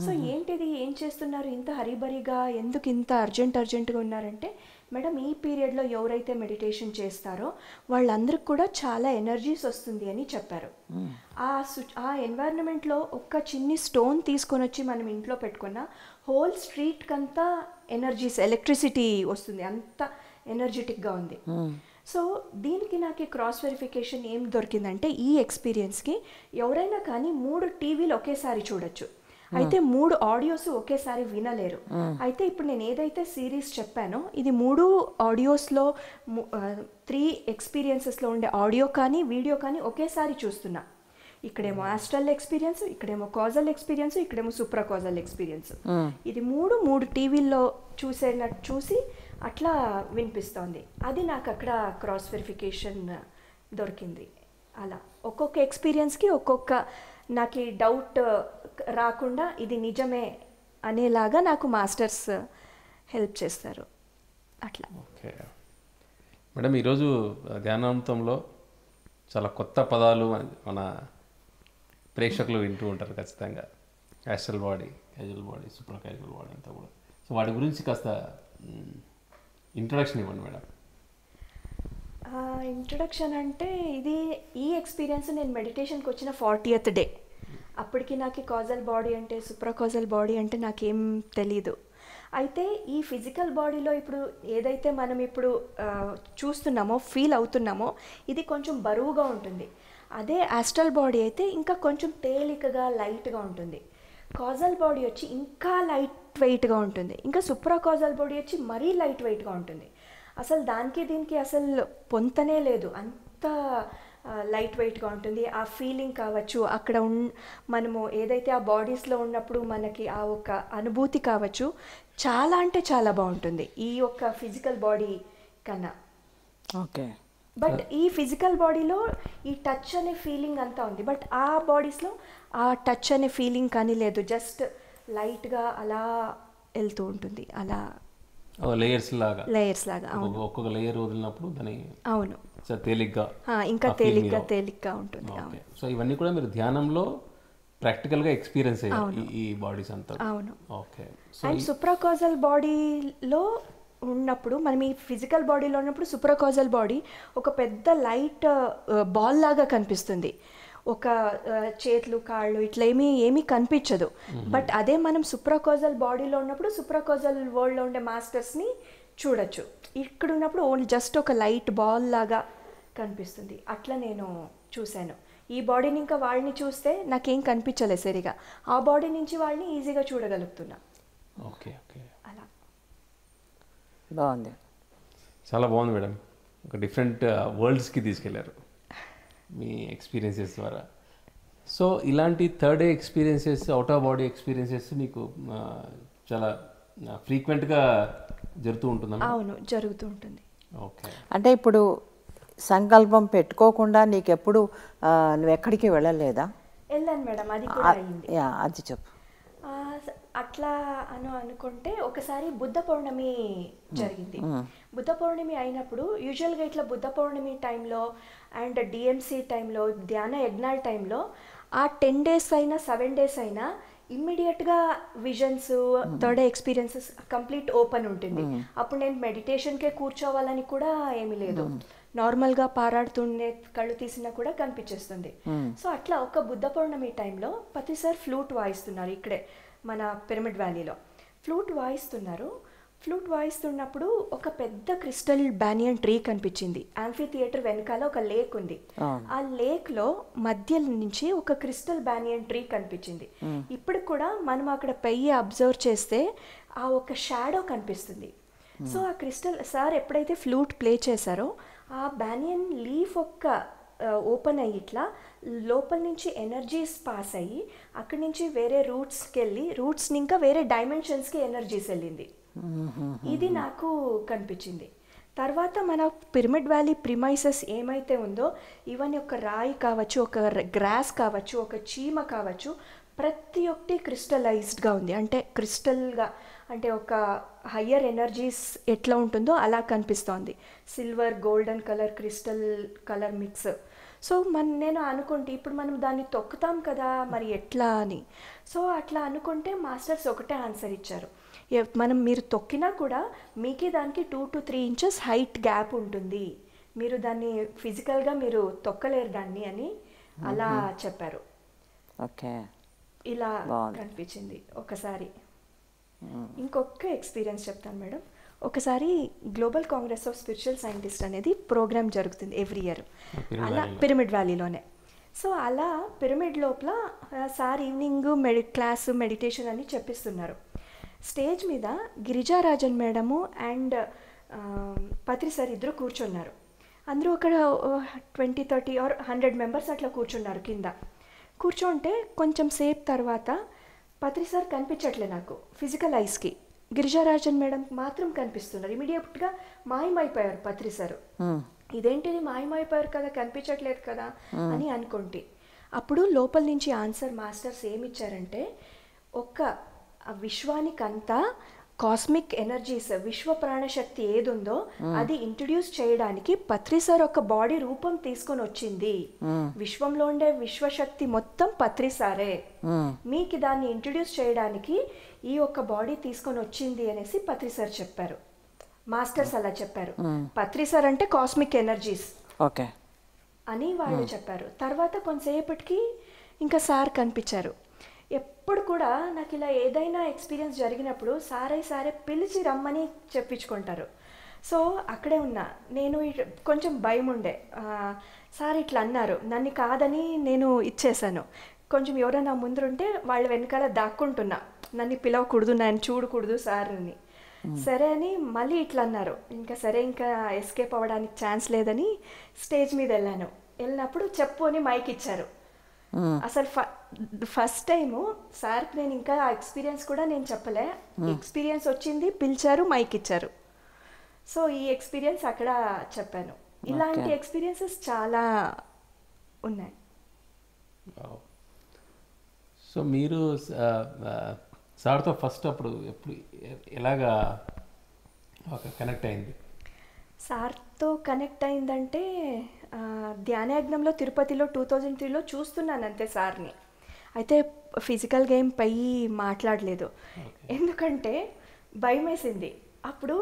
సో ఏంటిది, ఏం చేస్తున్నారు ఇంత హరిబరిగా, ఎందుకు ఇంత అర్జెంటుగా ఉన్నారంటే మేడం ఈ పీరియడ్లో ఎవరైతే మెడిటేషన్ చేస్తారో వాళ్ళందరికి కూడా చాలా ఎనర్జీస్ వస్తుంది అని చెప్పారు. ఆ ఎన్వైరన్మెంట్లో ఒక్క చిన్ని స్టోన్ తీసుకొని వచ్చి మనం ఇంట్లో పెట్టుకున్న హోల్ స్ట్రీట్కి అంతా ఎనర్జీస్, ఎలక్ట్రిసిటీ వస్తుంది, అంత ఎనర్జెటిక్గా ఉంది. సో దీనికి నాకు క్రాస్ వెరిఫికేషన్ ఏం దొరికిందంటే ఈ ఎక్స్పీరియన్స్కి ఎవరైనా కానీ 3 టీవీలు ఒకేసారి చూడొచ్చు, అయితే 3 ఆడియోస్ ఒకేసారి వినలేరు. అయితే ఇప్పుడు నేను ఏదైతే సిరీస్ చెప్పానో ఇది 3 ఆడియోస్లో 3 ఎక్స్పీరియన్సెస్లో ఉండే ఆడియో కానీ వీడియో కానీ ఒకేసారి చూస్తున్నా. ఇక్కడేమో ఆస్ట్రల్ ఎక్స్పీరియన్స్, ఇక్కడేమో కాజల్ ఎక్స్పీరియన్స్, ఇక్కడేమో సూప్రాకాజల్ ఎక్స్పీరియన్స్. ఇది 3 టీవీల్లో చూసి అట్లా వినిపిస్తోంది. అది నాకు అక్కడ క్రాస్ వెరిఫికేషన్ దొరికింది. అలా ఒక్కొక్క ఎక్స్పీరియన్స్కి ఒక్కొక్క నాకు డౌట్ రాకుండా ఇది నిజమే అనేలాగా నాకు మాస్టర్స్ హెల్ప్ చేస్తారు అట్లా. ఓకే మేడం, ఈరోజు ధ్యానామృతంలో చాలా కొత్త పదాలు మన ప్రేక్షకులు వింటూ ఉంటారు ఖచ్చితంగా. Astral body, casual body, super casual body అంతా కూడా. సో వాటి గురించి కాస్త ఇంట్రడక్షన్ ఇవ్వండి మేడం. ఇంట్రడక్షన్ అంటే ఈ ఎక్స్పీరియన్స్ నేను మెడిటేషన్కి వచ్చిన 40th డే. అప్పటికి నాకు కాజల్ బాడీ అంటే సూప్రాకాజల్ బాడీ అంటే నాకేం తెలీదు. అయితే ఈ ఫిజికల్ బాడీలో ఇప్పుడు ఏదైతే మనం ఇప్పుడు చూస్తున్నామో, ఫీల్ అవుతున్నామో ఇది కొంచెం బరువుగా ఉంటుంది. అదే ఆస్ట్రల్ బాడీ అయితే ఇంకా కొంచెం తేలికగా లైట్గా ఉంటుంది. కాజల్ బాడీ వచ్చి ఇంకా లైట్ వెయిట్గా ఉంటుంది. ఇంకా సూప్రాకాజల్ బాడీ వచ్చి మరీ లైట్ వెయిట్గా ఉంటుంది. అసలు దానికి దీనికి అసలు పొంతనే లేదు, అంత లైట్ వెయిట్గా ఉంటుంది. ఆ ఫీలింగ్ కావచ్చు, అక్కడ మనము ఏదైతే ఆ బాడీస్లో ఉన్నప్పుడు మనకి ఆ ఒక అనుభూతి కావచ్చు, చాలా అంటే చాలా బాగుంటుంది ఈ యొక్క ఫిజికల్ బాడీ కన్నా. ఓకే. బట్ ఈ ఫిజికల్ బాడీలో ఈ టచ్ అనే ఫీలింగ్ అంతా ఉంది, బట్ ఆ బాడీస్లో ఆ టచ్ అనే ఫీలింగ్ కానీ లేదు, జస్ట్ లైట్గా అలా వెళ్తూ ఉంటుంది, అలా లేయర్స్ లాగా. అవును, ఒక్కొక్క లేయర్ వదిలినప్పుడు దాని అవును తేలిగ్గా ఇంకా తేలిగ్గా ఉంటుంది. అవును. సో ఇవన్నీ కూడా మీరు ధ్యానంలో ప్రాక్టికల్గా ఎక్స్పీరియన్స్ అయ్యారు ఈ బాడీస్ అంతా. అవును. ఓకే. అండ్ సుప్రాకాజల్ బాడీలో ఉన్నప్పుడు, మనం ఈ ఫిజికల్ బాడీలో ఉన్నప్పుడు సుప్రాకాజల్ బాడీ ఒక పెద్ద లైట్ బాల్ లాగా కనిపిస్తుంది. ఒక చేతులు కాళ్ళు ఇట్లా ఏమీ కనిపించదు. బట్ అదే మనం సుప్రాకాజల్ బాడీలో ఉన్నప్పుడు సుప్రాకాజల్ వరల్డ్లో ఉండే మాస్టర్స్ని చూడొచ్చు. ఇక్కడ ఉన్నప్పుడు ఓన్లీ జస్ట్ ఒక లైట్ బాల్ లాగా కనిపిస్తుంది. అట్లా నేను చూశాను. ఈ బాడీని ఇంకా వాళ్ళని చూస్తే నాకేం కనిపించలేదు సరిగా, ఆ బాడీ నుంచి వాళ్ళని ఈజీగా చూడగలుగుతున్నా. ఓకే ఓకే, అలా బాగుంది, చాలా బాగుంది మేడం. ఒక డిఫరెంట్ వరల్డ్స్కి తీసుకెళ్లారు మీ ఎక్స్పీరియన్సెస్ ద్వారా. సో ఇలాంటి third day experiences, out of body experiences మీకు చాలా ఫ్రీక్వెంట్గా జరుగుతూ ఉంటుందా? అవును, జరుగుతూ ఉంటుంది. ఓకే. అంటే ఇప్పుడు సంకల్పం పెట్టుకోకుండా నీకెప్పుడు నువ్వు ఎక్కడికి వెళ్ళలేదా? వెళ్ళాను మేడం, అది కూడా అయింది. అది చెప్పు. అట్లా అనుకుంటే ఒకసారి బుద్ధ పౌర్ణమి జరిగింది. బుద్ధ పౌర్ణమి అయినప్పుడు యూజువల్గా ఇట్లా బుద్ధ పౌర్ణమి టైంలో అండ్ డిఎంసి టైంలో, ధ్యాన యజ్ఞాల టైంలో ఆ 10 days అయినా 7 days అయినా ఇమ్మీడియట్గా visions, third experiences complete open ఉంటుంది. అప్పుడు నేను మెడిటేషన్కే కూర్చోవాలని కూడా ఏమీ లేదు, నార్మల్గా పారాడుతుండే కళ్ళు తీసినా కూడా కనిపించేస్తుంది. సో అట్లా ఒక బుద్ధ పౌర్ణమి టైంలో పతి సార్ ఫ్లూట్ వాయిస్తున్నారు, ఇక్కడే మన పిరమిడ్ వ్యాలీలో ఫ్లూట్ వాయిస్తున్నప్పుడు ఒక పెద్ద క్రిస్టల్ బ్యానియన్ ట్రీ కనిపించింది. యాంఫీ థియేటర్ వెనకాల ఒక లేక్ ఉంది, ఆ లేక్లో మధ్య నుంచి ఒక క్రిస్టల్ బ్యానియన్ ట్రీ కనిపించింది. ఇప్పుడు కూడా మనం అక్కడ పెయ్యి అబ్జర్వ్ చేస్తే ఆ ఒక షాడో కనిపిస్తుంది. సో ఆ క్రిస్టల్ సార్ ఎప్పుడైతే ఫ్లూట్ ప్లే చేశారో ఆ బ్యానియన్ లీఫ్ ఒక్క ఓపెన్ అయ్యి ఇట్లా లోపల నుంచి ఎనర్జీస్ పాస్ అయ్యి అక్కడి నుంచి వేరే రూట్స్కి వెళ్ళి రూట్స్ని ఇంకా వేరే డైమెన్షన్స్కి ఎనర్జీస్ వెళ్ళింది. ఇది నాకు కనిపించింది. తర్వాత మన పిరమిడ్ వ్యాలీ ప్రిమైసెస్ ఏమైతే ఉందో, ఈవెన్ ఒక రాయి కావచ్చు, ఒక గ్రాస్ కావచ్చు, ఒక చీమ కావచ్చు, ప్రతి ఒక్కటి క్రిస్టలైజ్డ్గా ఉంది. అంటే క్రిస్టల్గా, అంటే ఒక హయ్యర్ ఎనర్జీస్ ఎట్లా ఉంటుందో అలా కనిపిస్తోంది. Silver, golden colour, crystal colour mix. So నేను అనుకుంటే ఇప్పుడు మనం దాన్ని తొక్కుతాం కదా, మరి ఎట్లా అని. సో అట్లా అనుకుంటే మాస్టర్స్ ఒకటే ఆన్సర్ ఇచ్చారు, మీరు తొక్కినా కూడా మీకే దానికి 2 to 3 inches హైట్ గ్యాప్ ఉంటుంది, మీరు దాన్ని ఫిజికల్గా మీరు తొక్కలేరు దాన్ని అని అలా చెప్పారు. ఓకే, ఇలా కనిపించింది ఒకసారి. ఇంకొక ఎక్స్పీరియన్స్ చెప్తాను మేడం. ఒకసారి global Congress of spiritual scientist అనేది ప్రోగ్రామ్ జరుగుతుంది ఎవ్రీ ఇయర్, అలా పిరమిడ్ వ్యాలీలోనే. సో అలా పిరమిడ్ లోపల సార్ ఈవినింగ్ క్లాసు, మెడిటేషన్ అని చెప్పిస్తున్నారు. స్టేజ్ మీద గిరిజారాజన్ మేడము అండ్ పత్రి సార్ ఇద్దరు కూర్చున్నారు. అందరూ అక్కడ 20, 30 or 100 members అట్లా కూర్చున్నారు కింద. కూర్చోంటే కొంచెం సేపు తర్వాత పత్రి సార్ కనిపించట్లే నాకు ఫిజికల్ ఐస్కి, గిరిజారాజన్ మేడం మాత్రం కనిపిస్తున్నారు. ఇమీడియట్గా మాయమైపోయారు పత్రి సార్. ఇదేంటిది మాయమైపోయారు కదా, కనిపించట్లేదు కదా అని అనుకుంటే, అప్పుడు లోపల నుంచి ఆన్సర్ మాస్టర్స్ ఏమిచ్చారంటే, ఒక విశ్వానికంతా కాస్మిక్ ఎనర్జీస్, విశ్వ ప్రాణశక్తి ఏది ఉందో అది ఇంట్రడ్యూస్ చేయడానికి పత్రి సార్ ఒక బాడీ రూపం తీసుకొని వచ్చింది. విశ్వంలో ఉండే విశ్వశక్తి మొత్తం పత్రి సారే, మీకు దాన్ని ఇంట్రడ్యూస్ చేయడానికి ఈ ఒక్క బాడీ తీసుకొని వచ్చింది అనేసి పత్రి సార్ చెప్పారు. మాస్టర్స్ అలా చెప్పారు. పత్రి సార్ అంటే కాస్మిక్ ఎనర్జీస్ ఓకే అని వాళ్ళు చెప్పారు. తర్వాత కొంతసేపటికి ఇంకా సార్ కనిపించారు. ఎప్పుడు కూడా నాకు ఇలా ఏదైనా ఎక్స్పీరియన్స్ జరిగినప్పుడు సారే పిలిచి రమ్మని చెప్పించుకుంటారు. సో అక్కడే ఉన్నా నేను, కొంచెం భయం ఉండే. సార్ ఇట్లా అన్నారు, నన్ను కాదని నేను ఇచ్చేసాను. కొంచెం ఎవరైనా ముందుంటే వాళ్ళ వెనకాల దాక్కుంటున్నా, నన్ను పిలవకూడదు, నన్ను చూడకూడదు సార్ని. సరే అని మళ్ళీ ఇట్లా అన్నారు. ఇంకా సరే, ఇంకా ఎస్కేప్ అవ్వడానికి ఛాన్స్ లేదని స్టేజ్ మీద వెళ్ళాను. వెళ్ళినప్పుడు చెప్పు అని మైక్ ఇచ్చారు. అసలు ఫస్ట్ టైము సార్కి నేను ఇంకా ఆ ఎక్స్పీరియన్స్ కూడా నేను చెప్పలే. ఎక్స్పీరియన్స్ వచ్చింది, పిలిచారు, మైక్ ఇచ్చారు. సో ఈ ఎక్స్పీరియన్స్ అక్కడ చెప్పాను. ఇలాంటి ఎక్స్పీరియన్సెస్ చాలా ఉన్నాయి. సో మీరు సార్తో ఫస్ట్ అప్పుడు ఎప్పుడు ఎలాగా కనెక్ట్ అయింది? సార్తో కనెక్ట్ అయిందంటే ధ్యానయజ్ఞంలో తిరుపతిలో 2003లో చూస్తున్నాను అంతే సార్ని. అయితే ఫిజికల్గా ఏం పై మాట్లాడలేదు, ఎందుకంటే భయం వేసింది. అప్పుడు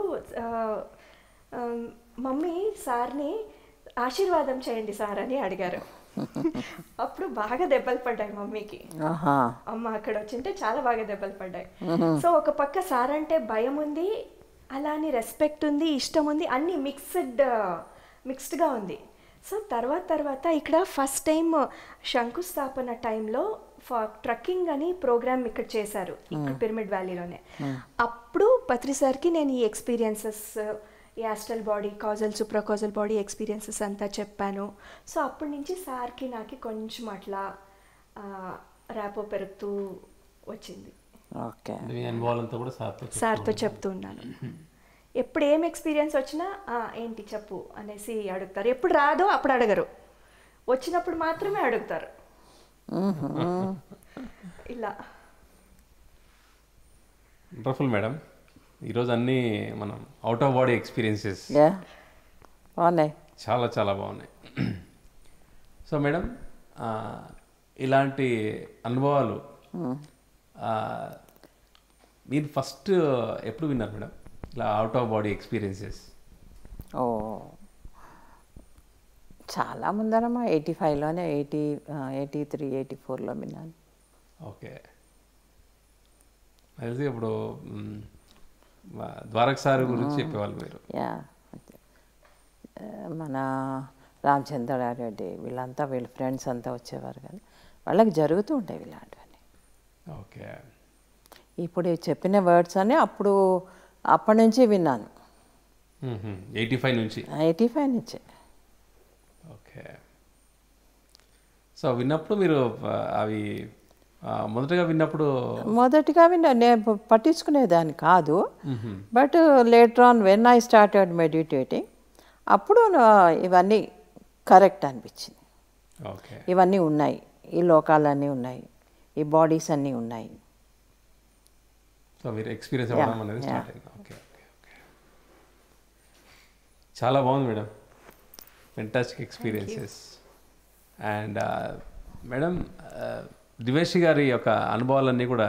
మమ్మీ సార్ని ఆశీర్వాదం చేయండి సార్ అని అడిగారు. అప్పుడు బాగా దెబ్బలు పడ్డాయి మమ్మీకి. అమ్మ అక్కడ వచ్చింటే చాలా బాగా దెబ్బలు పడ్డాయి. సో ఒక పక్క సార్ అంటే భయం ఉంది, అలానే రెస్పెక్ట్ ఉంది, ఇష్టం ఉంది, అన్నీ మిక్స్డ్గా ఉంది. సో తర్వాత ఇక్కడ ఫస్ట్ టైం శంకుస్థాపన టైంలో ట్రక్కింగ్ అని ప్రోగ్రామ్ ఇక్కడ చేశారు, ఇక్కడ పిరమిడ్ వ్యాలీలోనే. అప్పుడు పత్రి సార్కి నేను ఈ ఎక్స్పీరియన్సెస్, ఈ astral body, causal, supracausal body experiences అంతా చెప్పాను. సో అప్పటి నుంచి సార్కి నాకు కొంచెం అట్లా ర్యాపో పెరుగుతూ వచ్చింది. సార్తో చెప్తూ ఉన్నాను. ఎప్పుడు ఏం ఎక్స్పీరియన్స్ వచ్చినా ఏంటి చెప్పు అనేసి అడుగుతారు. ఎప్పుడు రాదో అప్పుడు అడగరు, వచ్చినప్పుడు మాత్రమే అడుగుతారు. ఇలా వండర్ఫుల్ మేడం. ఈరోజు అన్నీ మనం అవుట్ ఆఫ్ బాడీ ఎక్స్పీరియన్సెస్ బాగున్నాయి, చాలా చాలా బాగున్నాయి. సో మేడం, ఇలాంటి అనుభవాలు మీరు ఫస్ట్ ఎప్పుడు విన్నారు మేడం, ఇలా అవుట్ ఆఫ్ బాడీ ఎక్స్పీరియన్సెస్? చాలా ముందరమ్మా, 85లోనే 83, 84లో విన్నాను. ఓకే. తెలిసి ఇప్పుడు ద్వారక సార్ గురించి చెప్పేవాళ్ళు మీరు. మన రామచంద్రారెడ్డి వీళ్ళంతా, వీళ్ళ ఫ్రెండ్స్ అంతా వచ్చేవారు కానీ వాళ్ళకి జరుగుతూ ఉండేవి ఇలాంటివన్నీ. ఓకే. ఇప్పుడు చెప్పిన వర్డ్స్ అని అప్పటి నుంచి విన్నాను. 85 నుంచి. ఓకే. సో విన్నప్పుడు మీరు అవి మొదటిగా విన్నా, నేను పట్టించుకునేదాన్ని కాదు. But later on when I started meditating, అప్పుడు ఇవన్నీ కరెక్ట్ అనిపించింది. ఇవన్నీ ఉన్నాయి, ఈ లోకాలన్నీ ఉన్నాయి, ఈ బాడీస్ అన్నీ ఉన్నాయి. సో మీరు ఎక్స్పీరియన్స్ అవ్వడం అనేది స్టార్ట్ అయింది. ఓకే. చాలా బాగుంది madam, fantastic experiences. And madam, Diveshi గారి యొక్క అనుభవాలన్నీ కూడా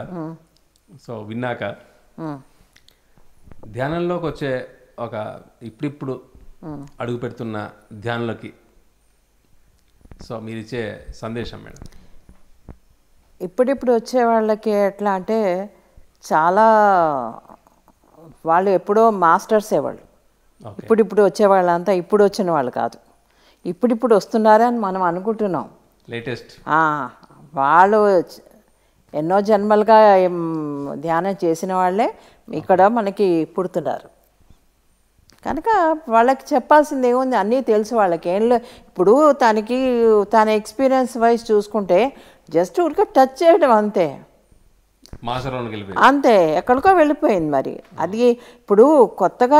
సో విన్నాక ధ్యానంలోకి వచ్చే ఒక ఇప్పుడిప్పుడు అడుగు పెడుతున్న ధ్యానంలోకి సో మీరు ఇచ్చే సందేశం మేడం? ఇప్పుడిప్పుడు వచ్చే వాళ్ళకి ఎట్లా అంటే, చాలా వాళ్ళు ఎప్పుడో మాస్టర్సే వాళ్ళు. ఇప్పుడిప్పుడు వచ్చే వాళ్ళంతా ఇప్పుడు వచ్చిన వాళ్ళు కాదు, ఇప్పుడిప్పుడు వస్తున్నారని మనం అనుకుంటున్నాం. లేటెస్ట్ వాళ్ళు ఎన్నో జన్మలుగా ధ్యానం చేసిన వాళ్ళే ఇక్కడ మనకి పుడుతున్నారు కనుక వాళ్ళకి చెప్పాల్సింది ఏముంది, అన్నీ తెలుసు వాళ్ళకి. ఏం ఇప్పుడు తన ఎక్స్పీరియన్స్ వైజ్ చూసుకుంటే జస్ట్ ఊరికే టచ్ చేయడం అంతే, అంతే, ఎక్కడికో వెళ్ళిపోయింది. మరి అది ఇప్పుడు కొత్తగా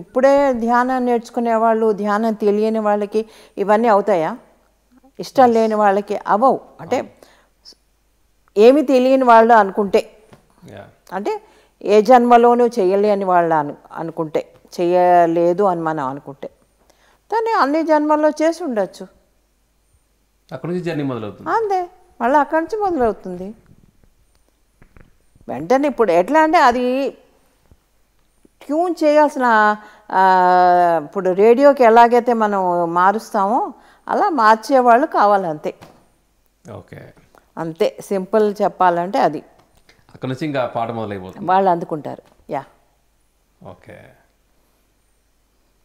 ఇప్పుడే ధ్యానం నేర్చుకునే వాళ్ళు, ధ్యానం తెలియని వాళ్ళకి ఇవన్నీ అవుతాయా? ఇష్టం లేని వాళ్ళకి అవ్వవు. అంటే ఏమి తెలియని వాళ్ళు అనుకుంటే, అంటే ఏ జన్మలోనూ చేయలేని వాళ్ళు అనుకుంటే, చేయలేదు అని మనం అనుకుంటే, దాన్ని అన్ని జన్మల్లో చేసి ఉండొచ్చు. అక్కడి నుంచి జర్నీ మొదలవుతుంది. అంతే, మళ్ళీ అక్కడి నుంచి మొదలవుతుంది వెంటనే. ఇప్పుడు ఎట్లా అంటే అది ట్యూన్ చేయాల్సిన, ఇప్పుడు రేడియోకి ఎలాగైతే మనం మారుస్తామో అలా మార్చేవాళ్ళు కావాలంతే. ఓకే, అంతే, సింపుల్ చెప్పాలంటే అది. అక్కడ నుంచి ఇంకా పాట మొదలైపోతుంది, వాళ్ళు అందుకుంటారు. ఓకే.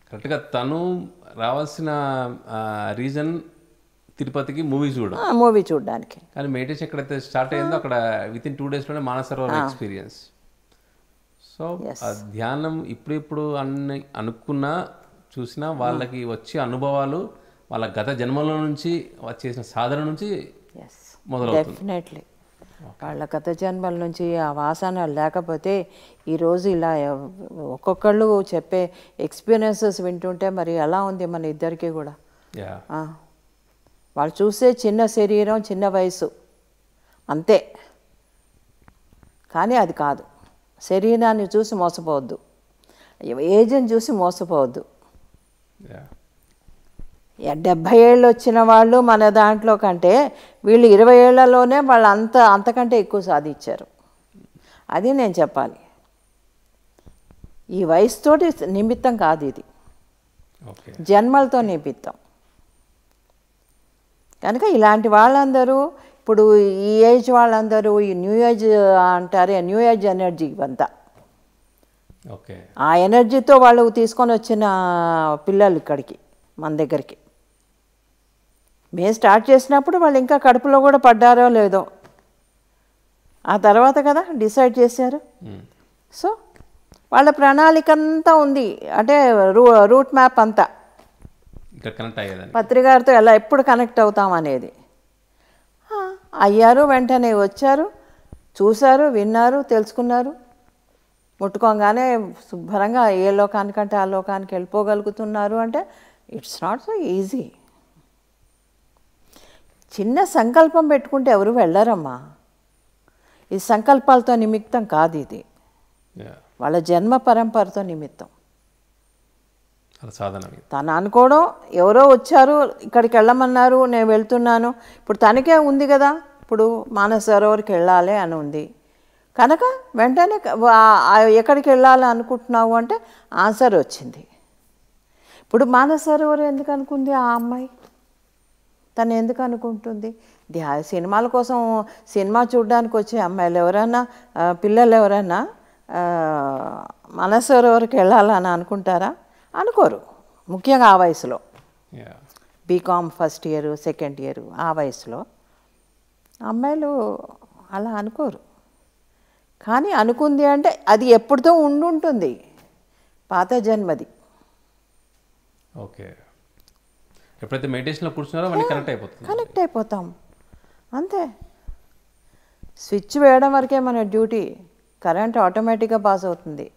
కరెక్ట్గా తను రావాల్సిన రీజన్ తిరుపతికి మూవీ చూడడానికి, కానీ మెడిటేషన్ ఎక్కడైతే స్టార్ట్ అయిందో అక్కడ విత్ ఇన్ 2 daysలోనే మానసరోవర్ ఎక్స్పీరియన్స్. సో ఆ ధ్యానం ఇప్పుడు అన్ని అనుకున్నా చూసినా వాళ్ళకి వచ్చే అనుభవాలు వాళ్ళ గత జన్మల నుంచి చేసిన సాధన నుంచి ఎస్ మొదలవుతుంది. డెఫినెట్లీ వాళ్ళ గత జన్మల నుంచి ఆ వాసన లేకపోతే ఈరోజు ఇలా ఒక్కొక్కళ్ళు చెప్పే ఎక్స్పీరియన్సెస్ వింటుంటే మరి ఎలా ఉంది మన ఇద్దరికి కూడా. యా వాళ్ళు చూసే చిన్న శరీరం చిన్న వయసు అంతే, కానీ అది కాదు. శరీరాన్ని చూసి మోసపోవద్దు, ఏజ్ని చూసి మోసపోవద్దు. యా 70 ఏళ్ళు వచ్చిన వాళ్ళు మన దాంట్లో కంటే వీళ్ళు 20 ఏళ్లలోనే వాళ్ళు అంతకంటే ఎక్కువ సాధించారు. అది నేను చెప్పాలి. ఈ వయసుతోటి నిమిత్తం కాదు, ఇది ఓకే జన్మలతో నిమిత్తం. కనుక ఇలాంటి వాళ్ళందరూ ఇప్పుడు ఈ ఏజ్ వాళ్ళందరూ ఈ న్యూ ఏజ్ అంటారే, న్యూ ఏజ్ ఎనర్జీ ఇవంతా. ఓకే ఆ ఎనర్జీతో వాళ్ళు తీసుకొని వచ్చిన పిల్లలు ఇక్కడికి మన దగ్గరికి. మేము స్టార్ట్ చేసినప్పుడు వాళ్ళు ఇంకా కడుపులో కూడా పడ్డారో లేదో, ఆ తర్వాత కదా డిసైడ్ చేశారు. సో వాళ్ళ ప్రణాళిక అంతా ఉంది, అంటే రూట్ మ్యాప్ అంతా ఇక్కడ కనెక్ట్ అయ్యేదాన్ని పత్రికారితో ఎలా ఎప్పుడు కనెక్ట్ అవుతాం అనేది అయ్యారు. వెంటనే వచ్చారు, చూశారు, విన్నారు, తెలుసుకున్నారు. ముట్టుకోగానే శుభ్రంగా ఏ లోకానికంటే ఆ లోకానికి వెళ్ళిపోగలుగుతున్నారు. అంటే ఇట్స్ నాట్ సో ఈజీ. చిన్న సంకల్పం పెట్టుకుంటే ఎవరు వెళ్ళరమ్మా. ఈ సంకల్పాలతో నిమిత్తం కాదు, ఇది వాళ్ళ జన్మ పరంపరతో నిమిత్తం. సాధన తను అనుకోవడం, ఎవరో వచ్చారు ఇక్కడికి వెళ్ళమన్నారు, నేను వెళ్తున్నాను. ఇప్పుడు తనకే ఉంది కదా, ఇప్పుడు మానస సరోవర్కి వెళ్ళాలి అని ఉంది కనుక వెంటనే ఎక్కడికి వెళ్ళాలి అనుకుంటున్నావు అంటే ఆన్సర్ వచ్చింది. ఇప్పుడు మానస సరోవర్ ఎందుకు అనుకుంది ఆ అమ్మాయి? తను ఎందుకు అనుకుంటుంది? సినిమాల కోసం సినిమా చూడడానికి వచ్చే అమ్మాయిలు ఎవరైనా, పిల్లలు ఎవరైనా మానస సరోవర్కి వెళ్ళాలని అనుకుంటారా? అనుకోరు. ముఖ్యంగా ఆ వయసులో, BCom first year second year ఆ వయసులో అమ్మాయిలు అలా అనుకోరు. కానీ అనుకుంది అంటే అది ఎప్పుడుతో ఉండుంటుంది, పాత జన్మది. ఓకే ఎప్పుడైతే మెడిటేషన్లో కూర్చున్నారో మళ్ళీ కనెక్ట్ అయిపోతాం అంతే. స్విచ్ వేయడం వరకే మన డ్యూటీ, కరెంట్ ఆటోమేటిక్గా పాస్ అవుతుంది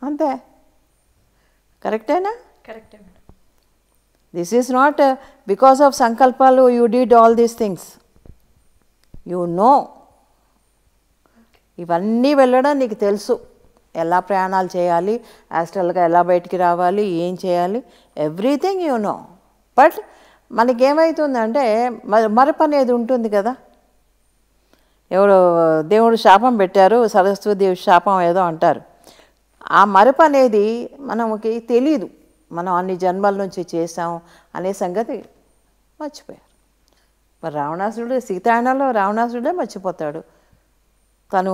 అంతే. కరెక్టేనా? కరెక్టే madam. This is not because of సంకల్పాలు you did all these things. You know, ఇవన్నీ వెళ్ళడం నీకు తెలుసు. ఎలా ప్రయాణాలు చేయాలి, యాస్ట్రల్గా ఎలా బయటికి రావాలి, ఏం చేయాలి, ఎవ్రీథింగ్ యూ నో. బట్ మనకేమవుతుందంటే మరపు అనేది ఉంటుంది కదా. ఎవరు దేవుడు శాపం పెట్టారు, సరస్వతీదేవి శాపం ఏదో అంటారు. ఆ మరపు అనేది మనకి తెలీదు, మనం అన్ని జన్మల నుంచి చేసాం అనే సంగతి మర్చిపోయారు. మరి రావణాసురుడు, సీతాయణంలో రావణాసురుడే మర్చిపోతాడు తను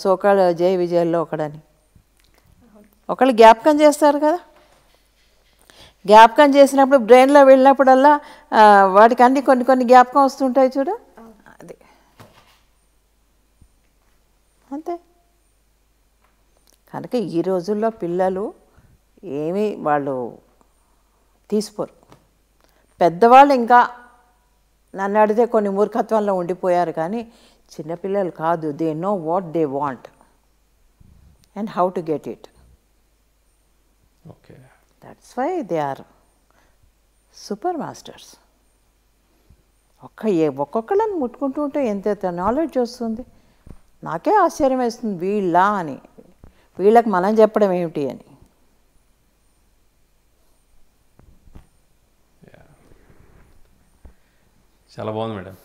సోకాళ్ళ జయ విజయాల్లో ఒకడని. ఒకళ్ళు జ్ఞాపకం చేస్తారు కదా, జ్ఞాపకం చేసినప్పుడు బ్రెయిన్లో వెళ్ళినప్పుడల్లా వాటికి అన్ని కొన్ని జ్ఞాపకం వస్తుంటాయి చూడు, అది అంతే. కనుక ఈ రోజుల్లో పిల్లలు ఏమీ వాళ్ళు తీసుకోరు. పెద్దవాళ్ళు ఇంకా నన్ను అడిగితే కొన్ని మూర్ఖత్వంలో ఉండిపోయారు, కానీ చిన్నపిల్లలు కాదు. They know what they want and how to get it. Okay that's why they are super masters. ఒక్కొక్కళ్ళని ముట్టుకుంటూ ఉంటే ఎంత నాలెడ్జ్ వస్తుంది. నాకే ఆశ్చర్యం వేస్తుంది, వీళ్ళ అని, వీళ్ళకి మనం చెప్పడం ఏమిటి అని. చాలా బాగుంది madam.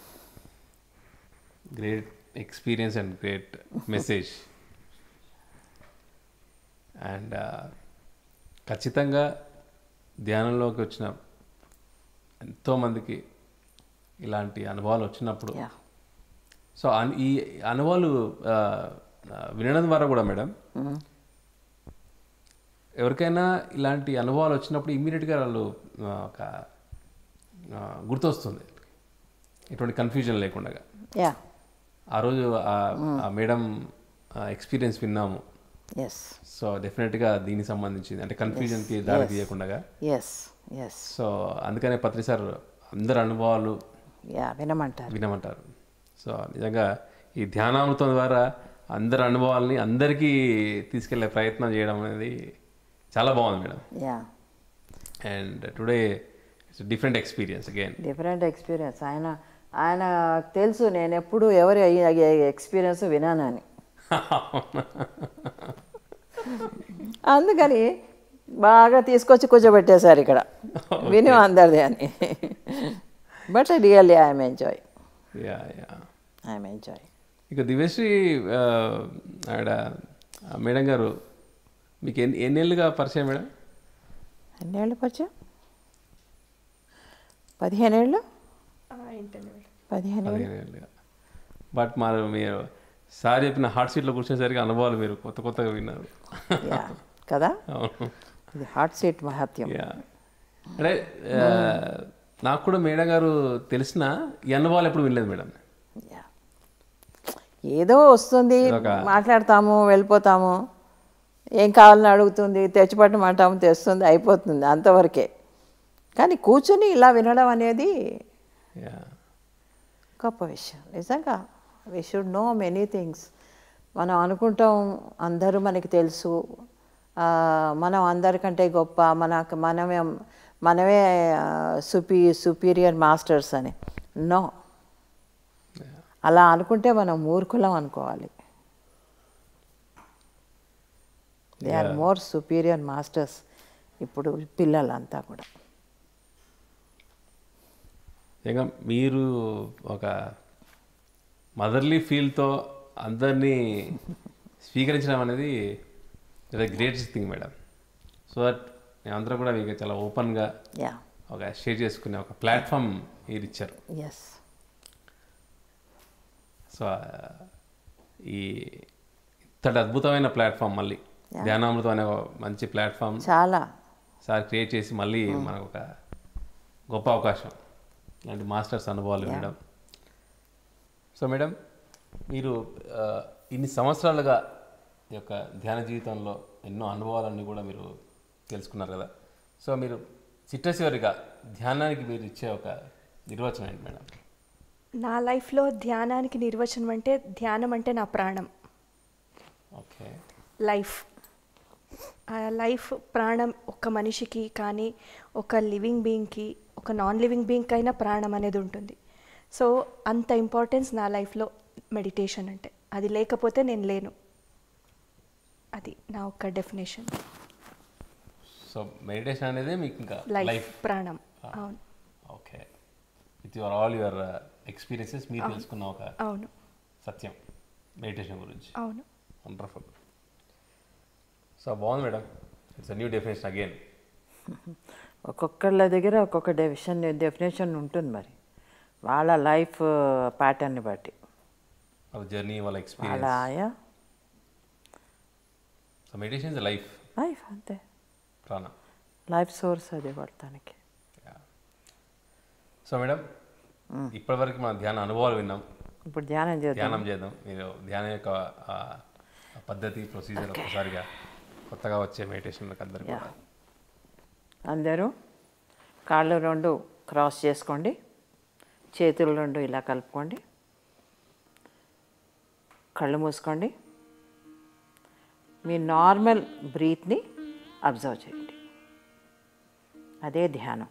Great experience and great message. And ఖచ్చితంగా ధ్యానంలోకి వచ్చిన ఎంతోమందికి ఇలాంటి అనుభవాలు వచ్చినప్పుడు, సో ఈ అనుభవాలు వినడం ద్వారా కూడా మేడం ఎవరికైనా ఇలాంటి అనుభవాలు వచ్చినప్పుడు ఇమ్మీడియట్గా వాళ్ళు ఒక గుర్తొస్తుంది, ఎటువంటి కన్ఫ్యూజన్ లేకుండా. ఆ రోజు ఆ మేడం ఎక్స్పీరియన్స్ విన్నాము. సో డెఫినెట్గా దీనికి సంబంధించింది అంటే కన్ఫ్యూజన్కి దారి తీయకుండా ఎస్, సో అందుకనే పత్రి సార్ అందరి అనుభవాలు యా, వినమంటారు. వినమంటారు. సో నిజంగా ఈ ధ్యానామృతం ద్వారా అందరి అనుభవాల్ని అందరికీ తీసుకెళ్లే ప్రయత్నం చేయడం అనేది చాలా బాగుంది madam. Yeah, and today it's different experience again. Different experience. ఆయన తెలుసు నేను ఎప్పుడు ఎవరి ఎక్స్పీరియన్స్ వినానని. అందుకని బాగా తీసుకొచ్చి కూర్చోబెట్టేశారు ఇక్కడ, విను అందరిది అని. But really I'm enjoy. Yeah yeah, I'm enjoy. ఇక దివ్యశ్రీ ఆవిడ మేడం గారు మీకు ఎన్నేళ్ళుగా పరిచయం మేడం? ఎన్నేళ్ళు పరిచయం? 15 ఏళ్ళు. 15 ఏళ్ళుగా. బట్ మీరు సార్ చెప్పిన హాట్ సీట్లో కూర్చునేసరికి అనుభవాలు మీరు కొత్త కొత్తగా విన్నారు. యా కదా, అవును. ఇది హాట్ సీట్ మహత్యం. యా, అంటే నాకు కూడా మేడం గారు తెలిసిన ఈ అనుభవాలు ఎప్పుడు వినలేదు మేడం. యా, ఏదో వస్తుంది, మాట్లాడతాము, వెళ్ళిపోతాము, ఏం కావాలని అడుగుతుంది, తెచ్చిపెట్టమంటాము, తెస్తుంది, అయిపోతుంది, అంతవరకే. కానీ కూర్చొని ఇలా వినడం అనేది గొప్ప విషయం నిజంగా. We should know many things. మనం అనుకుంటాం అందరూ మనకి తెలుసు, మనం అందరికంటే గొప్ప, మనమే సుపీరియర్ మాస్టర్స్ అని. నో, అలా అనుకుంటే మనం మూర్ఖులం అనుకోవాలి. They are more superior masters ఇప్పుడు పిల్లలంతా కూడా. ఇంకా మీరు ఒక మదర్లీ ఫీల్తో అందరినీ స్వీకరించడం అనేది greatest thing madam. So that మేమందరం కూడా మీకు చాలా ఓపెన్గా ఒక షేర్ చేసుకునే ఒక ప్లాట్ఫామ్ మీరు ఇచ్చారు. ఎస్. సో ఈ ఇంతటి అద్భుతమైన ప్లాట్ఫామ్ మళ్ళీ ధ్యానామృతం అనే ఒక మంచి ప్లాట్ఫామ్ చాలా సార్ క్రియేట్ చేసి మళ్ళీ మనకు ఒక గొప్ప అవకాశం ఇలాంటి మాస్టర్స్ అనుభవాలు వినడం. సో మేడం, మీరు ఇన్ని సంవత్సరాలుగా ఈ యొక్క ధ్యాన జీవితంలో ఎన్నో అనుభవాలన్నీ కూడా మీరు తెలుసుకున్నారు కదా. సో మీరు చిట్టచివరిగా ధ్యానానికి మీరు ఇచ్చే ఒక నిర్వచనం ఏంటి మేడం? నా లైఫ్లో ధ్యానానికి నిర్వచనం అంటే, ధ్యానం అంటే నా ప్రాణం. ఓకే. లైఫ్ ప్రాణం ఒక మనిషికి కానీ, ఒక లివింగ్ బీయింగ్కి, ఒక నాన్ లివింగ్ బీయింగ్కి అయినా ప్రాణం అనేది ఉంటుంది. సో అంత ఇంపార్టెన్స్ నా లైఫ్లో మెడిటేషన్ అంటే. అది లేకపోతే నేను లేను. అది నా ఒక డెఫినేషన్. సో మెడిటేషన్ అనేది మీకు ఇంకా లైఫ్ ప్రాణం. అవును. Okay. With all your experiences మీరు తెలుసుకున్న ఒక అవును సత్యం మెడిటేషన్ గురించి. అవును. వండర్ఫుల్. సో బాగుంది madam. It's a new definition again. ఒక్కొక్కళ్ళ దగ్గర ఒక్కొక్క డెఫినేషన్ ఉంటుంది మరి, వాళ్ళ లైఫ్ ప్యాటర్న్ని బట్టి, వాళ్ళ జర్నీ, వాళ్ళ ఎక్స్పీరియన్స్. అలా so meditation is life. Life అంతే, ప్రాణం, లైఫ్ సోర్స్ అది వాళ్ళకి. సో మేడం, ఇప్పటివరకు మన ధ్యాన అనుభవాలు విన్నాం. ఇప్పుడు ధ్యానం చేద్దాం. మీరు ధ్యానం యొక్క పద్ధతి, ప్రొసీజర్ ఒకసారిగా కొత్తగా వచ్చే మెడిటేషన్లకు అందరూ కాళ్ళు 2 క్రాస్ చేసుకోండి, చేతులు 2 ఇలా కలుపుకోండి, కళ్ళు మూసుకోండి, మీ నార్మల్ బ్రీత్ని అబ్జర్వ్ చేయండి. అదే ధ్యానం,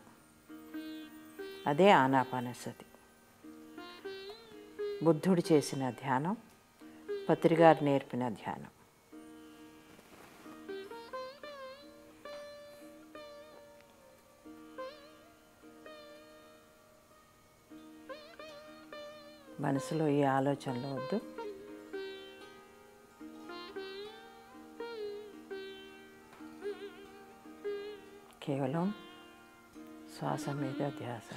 అదే ఆనాపానసతి. బుద్ధుడు చేసిన ధ్యానం, పత్రి గారు నేర్పిన ధ్యానం. మనసులో ఈ ఆలోచనలు వద్దు. కేవలం శ్వాస మీద ధ్యాస.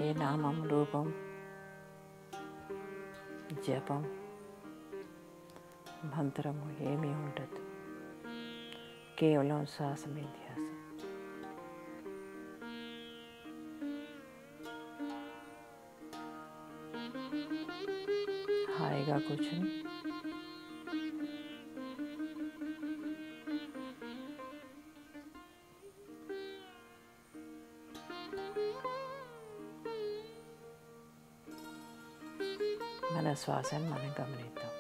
ఏ నామం, రూపం, జపం, మంత్రము ఏమీ ఉండదు. కేవలం శ్వాసమే ధ్యాస. హాయిగా కూర్చుని మన శ్వాసను మనం గమనిద్దాం.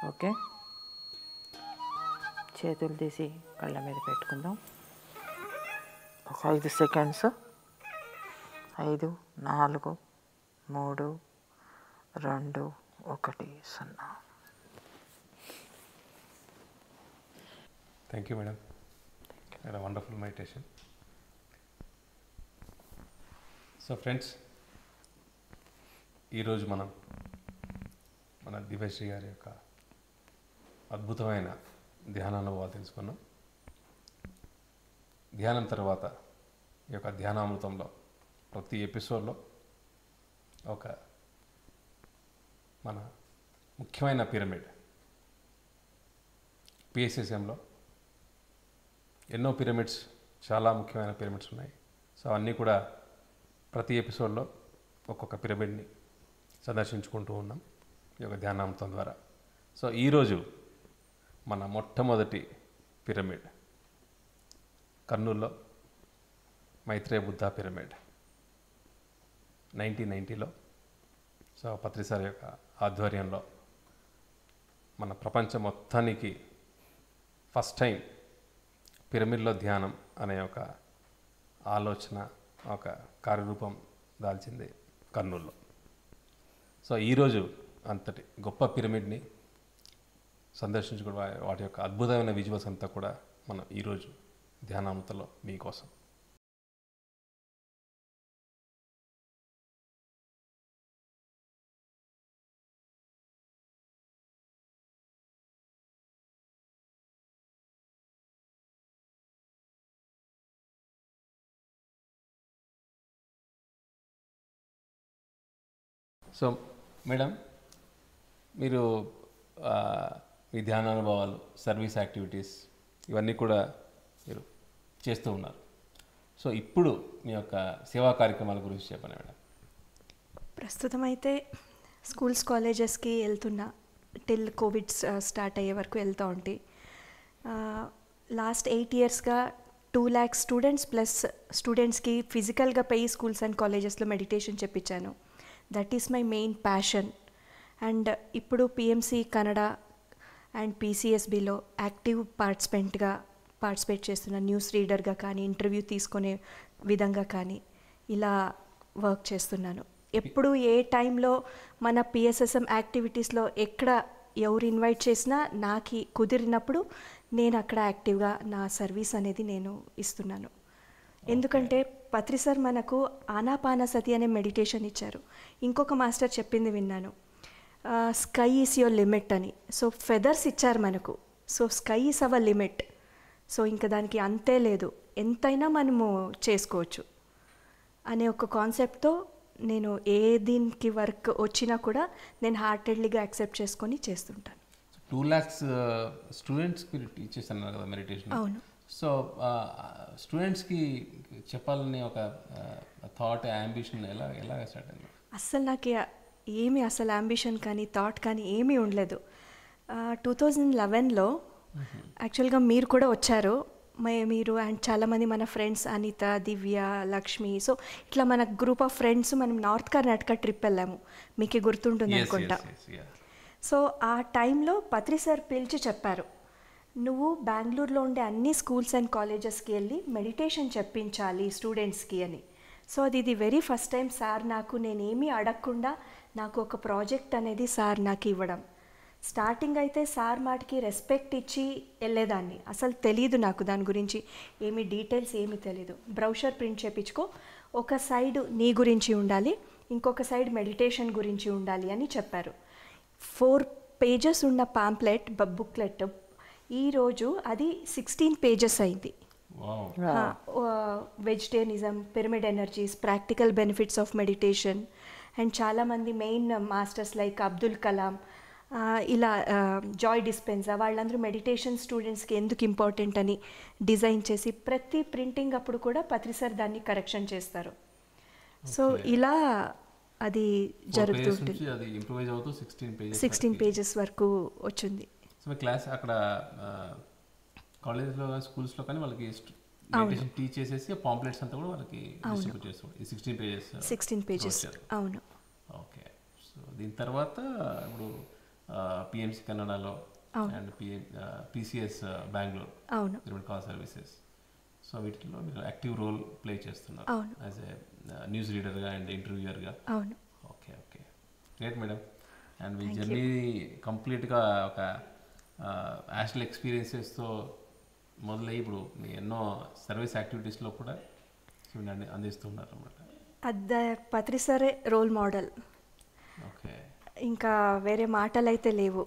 ఓకే, చేతులు తీసి కళ్ళ మీద పెట్టుకుందాం. ఒక 5 seconds. 5, 4, 3, 2, 1, 0. Thank you madam. Wonderful meditation. So friends, ఈరోజు మన దివ్యశ్రీ గారి యొక్క అద్భుతమైన ధ్యాన అనుభవాలు తెలుసుకున్నాం. ధ్యానం తర్వాత ఈ యొక్క ధ్యానామృతంలో ప్రతి ఎపిసోడ్లో ఒక మన ముఖ్యమైన పిరమిడ్ పిఎస్ఎస్ఎంలో ఎన్నో పిరమిడ్స్, చాలా ముఖ్యమైన పిరమిడ్స్ ఉన్నాయి. సో అవన్నీ కూడా ప్రతి ఎపిసోడ్లో ఒక్కొక్క పిరమిడ్ని సందర్శించుకుంటూ ఉన్నాం ఈ యొక్క ధ్యానామృతం ద్వారా. సో ఈరోజు మన మొట్టమొదటి పిరమిడ్, కర్నూలులో మైత్రేయ బుద్ధ పిరమిడ్ 1990లో సో పత్రి సార్ యొక్క ఆధ్వర్యంలో మన ప్రపంచం మొత్తానికి ఫస్ట్ టైం పిరమిడ్లో ధ్యానం అనే ఒక ఆలోచన, ఒక కార్యరూపం దాల్చింది కర్నూలులో. సో ఈరోజు అంతటి గొప్ప పిరమిడ్ని సందర్శించుకోవడం, వాటి యొక్క అద్భుతమైన విజువల్స్ అంతా కూడా మనం ఈరోజు ధ్యానామృతంలో మీకోసం. సో మేడం, మీరు మీ ధ్యానానుభవాలు, సర్వీస్ యాక్టివిటీస్ ఇవన్నీ కూడా మీరు చేస్తూ ఉన్నారు. సో ఇప్పుడు మీ యొక్క సేవా కార్యక్రమాల గురించి చెప్పండి మేడం. ప్రస్తుతం అయితే స్కూల్స్ కాలేజెస్కి వెళ్తున్నా, టిల్ కోవిడ్ స్టార్ట్ అయ్యే వరకు వెళ్తూ ఉంటే. లాస్ట్ 8 yearsగా 2 lakh స్టూడెంట్స్ ప్లస్ స్టూడెంట్స్కి ఫిజికల్గా పోయి స్కూల్స్ అండ్ కాలేజెస్లో మెడిటేషన్ చెప్పించాను. That is my main passion. And ఇప్పుడు పిఎంసి కన్నడ అండ్ పీసీఎస్బిలో యాక్టివ్ పార్టిసిపేట్ చేస్తున్న, న్యూస్ రీడర్గా కానీ, ఇంటర్వ్యూ తీసుకునే విధంగా కానీ ఇలా వర్క్ చేస్తున్నాను. ఎప్పుడు ఏ టైంలో మన పిఎస్ఎస్ఎం యాక్టివిటీస్లో ఎక్కడ ఎవరు ఇన్వైట్ చేసినా నాకు కుదిరినప్పుడు నేను అక్కడ యాక్టివ్గా నా సర్వీస్ అనేది నేను ఇస్తున్నాను. ఎందుకంటే పత్రి సార్ మనకు ఆనాపానసతి అనే మెడిటేషన్ ఇచ్చారు. ఇంకొక మాస్టర్ చెప్పింది విన్నాను, స్కై ఈస్ యువర్ లిమిట్ అని. సో ఫెదర్స్ ఇచ్చారు మనకు, so sky is our limit. So ఇంకా దానికి అంతే లేదు, ఎంతైనా మనము చేసుకోవచ్చు అనే ఒక కాన్సెప్ట్తో నేను ఏ దీనికి వర్క్ వచ్చినా కూడా నేను హార్టెడ్లీగా యాక్సెప్ట్ చేసుకొని చేస్తుంటాను. 2 lakhs స్టూడెంట్స్కి టీచ్ చేస్తున్నారు కదా మెడిటేషన్. అవును. సో స్టూడెంట్స్కి చెప్పాలని ఒక థాట్, యాంబిషన్ ఎలా స్టార్ట్ అయింది? అస్సలు నాకు ఏమీ అసలు అంబిషన్ కానీ థాట్ కానీ ఏమీ ఉండలేదు. 2011లో యాక్చువల్గా మీరు కూడా వచ్చారు, మీరు అండ్ చాలామంది మన ఫ్రెండ్స్ అనిత, దివ్య, లక్ష్మి, సో ఇట్లా మన గ్రూప్ ఆఫ్ ఫ్రెండ్స్ మనం నార్త్ కర్ణాటక ట్రిప్ వెళ్ళాము, మీకు గుర్తుంటుంది అనుకుంటా. సో ఆ టైంలో పత్రి సార్ పిలిచి చెప్పారు, నువ్వు బెంగళూరులో ఉండే అన్ని స్కూల్స్ అండ్ కాలేజెస్కి వెళ్ళి మెడిటేషన్ చెప్పించాలి స్టూడెంట్స్కి అని. సో ఇది వెరీ ఫస్ట్ టైం సార్ నాకు, నేనేమీ అడగకుండా నాకు ఒక ప్రాజెక్ట్ అనేది సార్ నాకు ఇవ్వడం. స్టార్టింగ్ అయితే సార్ మాటకి రెస్పెక్ట్ ఇచ్చి వెళ్ళేదాన్ని, అసలు తెలీదు నాకు దాని గురించి ఏమి డీటెయిల్స్ ఏమీ తెలీదు. బ్రౌషర్ ప్రింట్ చేయించుకో, ఒక సైడ్ నీ గురించి ఉండాలి, ఇంకొక సైడ్ మెడిటేషన్ గురించి ఉండాలి అని చెప్పారు. 4 pages ఉన్న పాంప్లెట్ బుక్లెట్ ఈరోజు అది 16 pages అయింది. Vegetarianism, pyramid energies, practical benefits of meditation and చాలామంది main masters like Abdul Kalam, ఇలా జాయ్ డిస్పెన్సా, వాళ్ళందరూ మెడిటేషన్ స్టూడెంట్స్కి ఎందుకు ఇంపార్టెంట్ అని డిజైన్ చేసి ప్రతి ప్రింటింగ్ అప్పుడు కూడా పత్రి సార్ దాన్ని కరెక్షన్ చేస్తారు. సో ఇలా అది జరుగుతుంది. 16 pages వరకు వచ్చింది. సో క్లాస్ అక్కడ కాలేజ్లో, స్కూల్స్లో కానీ వాళ్ళకి మెడిటేషన్ టీచ్ చేసేసి పాంప్లెట్స్ అంతా కూడా వాళ్ళకి డిస్ట్రిబ్యూట్ చేస్తాం. ఈ 16 pages. అవును. ఓకే. సో దీని తర్వాత ఇప్పుడు పిఎంసి కన్నడలో అండ్ పీసీఎస్ బెంగళూరు, అవును, పిరమిడ్ కాల్ సర్వీసెస్, సో వీటిలో మీరు యాక్టివ్ రోల్ ప్లే చేస్తున్నారు యాజ్ ఏ న్యూస్ రీడర్గా అండ్ ఇంటర్వ్యూయర్గా. అవును. Okay okay, great madam. And me journey కంప్లీట్గా ఒక యాక్చువల్ ఎక్స్పీరియన్సెస్తో మొదలై ఇప్పుడు మీ ఎన్నో సర్వీస్ యాక్టివిటీస్లో కూడా అందిస్తున్నారు అన్నమాట. అదే పత్రి సారే రోల్ మోడల్. ఓకే. ఇంకా వేరే మాటలు అయితే లేవు.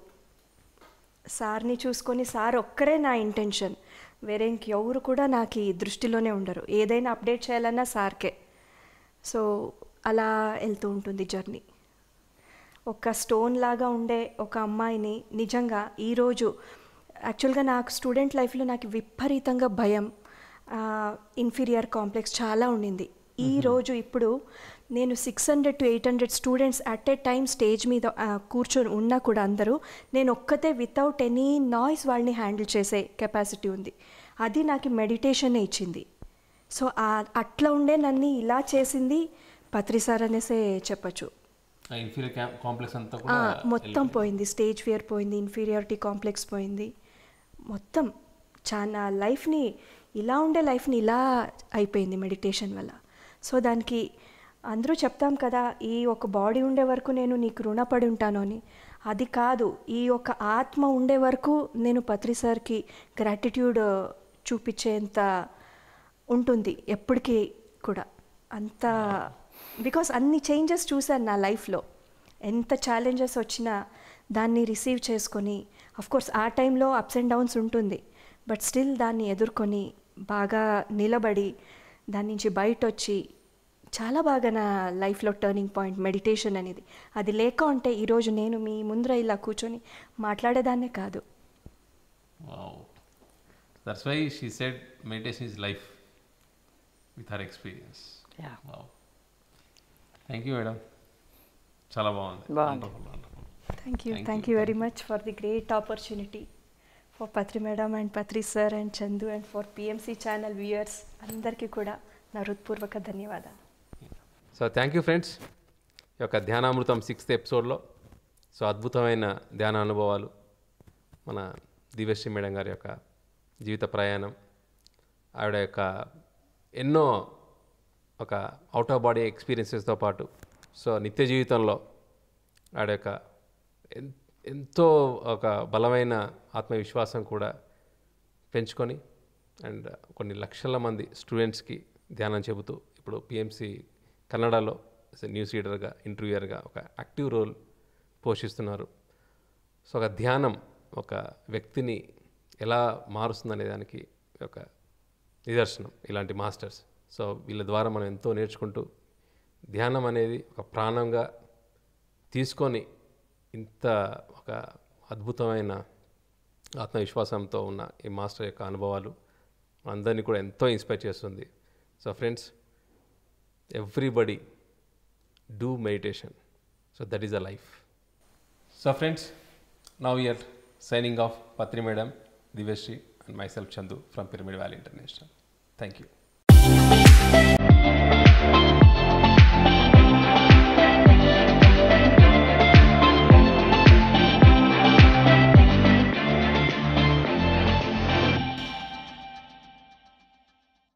సార్ని చూసుకొని సార్ ఒక్కరే నా ఇంటెన్షన్, వేరే ఇంకెవరు కూడా నాకు ఈ దృష్టిలోనే ఉండరు. ఏదైనా అప్డేట్ చేయాలన్నా సార్కే. సో అలా వెళ్తూ ఉంటుంది జర్నీ. ఒక స్టోన్ లాగా ఉండే ఒక అమ్మాయిని నిజంగా ఈరోజు యాక్చువల్గా నాకు స్టూడెంట్ లైఫ్లో నాకు విపరీతంగా భయం, ఇన్ఫీరియర్ కాంప్లెక్స్ చాలా ఉండింది. ఈరోజు ఇప్పుడు నేను 600 to 800 students at a time stage మీద కూర్చొని ఉన్నా కూడా అందరూ నేను ఒక్కతే వితౌట్ ఎనీ నాయిస్ వాళ్ళని హ్యాండిల్ చేసే కెపాసిటీ ఉంది. అది నాకు మెడిటేషనే ఇచ్చింది. సో అట్లా ఉండే నన్ను ఇలా చేసింది పత్రి సార్ అనేసే చెప్పచ్చు. ఇన్ఫీరియర్ కాంప్లెక్స్ అంతా కూడా మొత్తం పోయింది, స్టేజ్ ఫియర్ పోయింది, ఇన్ఫీరియారిటీ కాంప్లెక్స్ పోయింది, మొత్తం చాలా లైఫ్ని ఇలా ఉండే లైఫ్ని ఇలా అయిపోయింది మెడిటేషన్ వల్ల. సో దానికి అందరూ చెప్తాం కదా, ఈ ఒక బాడీ ఉండే వరకు నేను నీకు రుణపడి ఉంటాను అని. అది కాదు, ఈ ఒక ఆత్మ ఉండే వరకు నేను పత్రి సార్కి గ్రాటిట్యూడ్ చూపించేంత ఉంటుంది ఎప్పటికీ కూడా. అంత బికాస్ అన్ని చేంజెస్ చూశాను నా లైఫ్లో. ఎంత ఛాలెంజెస్ వచ్చినా దాన్ని రిసీవ్ చేసుకొని, అఫ్కోర్స్ ఆ టైంలో అప్స్ అండ్ డౌన్స్ ఉంటుంది, బట్ స్టిల్ దాన్ని ఎదుర్కొని బాగా నిలబడి దాని నుంచి బయట వచ్చి చాలా బాగా నా లైఫ్లో టర్నింగ్ పాయింట్ మెడిటేషన్ అనేది. అది లేక ఉంటే ఈరోజు నేను మీ ముందర ఇలా కూర్చొని మాట్లాడేదాన్నే కాదు. That's why she said meditation is life with her experience. Thank you madam, చాలా బాగుంది. Thank you very much for the great opportunity for Patri madam and Patri sir and Chandu and for PMC channel viewers అందరికీ కూడా నా హృత్పూర్వక ధన్యవాదాలు. So thank you friends. ఈ యొక్క ధ్యానామృతం 6th ఎపిసోడ్లో సో అద్భుతమైన ధ్యాన అనుభవాలు, మన దివ్యశ్రీ మేడం గారి యొక్క జీవిత ప్రయాణం, ఆవిడ యొక్క ఎన్నో ఒక అవుట్ ఆఫ్ బాడీ ఎక్స్పీరియన్సెస్తో పాటు సో నిత్య జీవితంలో ఆవిడ యొక్క ఎంతో ఒక బలమైన ఆత్మవిశ్వాసం కూడా పెంచుకొని అండ్ కొన్ని లక్షల మంది స్టూడెంట్స్కి ధ్యానం చెబుతూ ఇప్పుడు పిఎంసి కన్నడలో న్యూస్ రీడర్గా, ఇంటర్వ్యూయర్గా ఒక యాక్టివ్ రోల్ పోషిస్తున్నారు. సో ఒక ధ్యానం ఒక వ్యక్తిని ఎలా మారుస్తుందనే దానికి ఒక నిదర్శనం ఇలాంటి మాస్టర్స్. సో వీళ్ళ ద్వారా మనం ఎంతో నేర్చుకుంటూ ధ్యానం అనేది ఒక ప్రాణంగా తీసుకొని ఇంత ఒక అద్భుతమైన ఆత్మవిశ్వాసంతో ఉన్న ఈ మాస్టర్ యొక్క అనుభవాలు అందరినీ కూడా ఎంతో ఇన్స్పైర్ చేస్తుంది. So friends, everybody do meditation. So that is a life. So friends, now we are signing off, Patri Madam, Divyashree and myself Chandu from Pyramid Valley International. Thank you.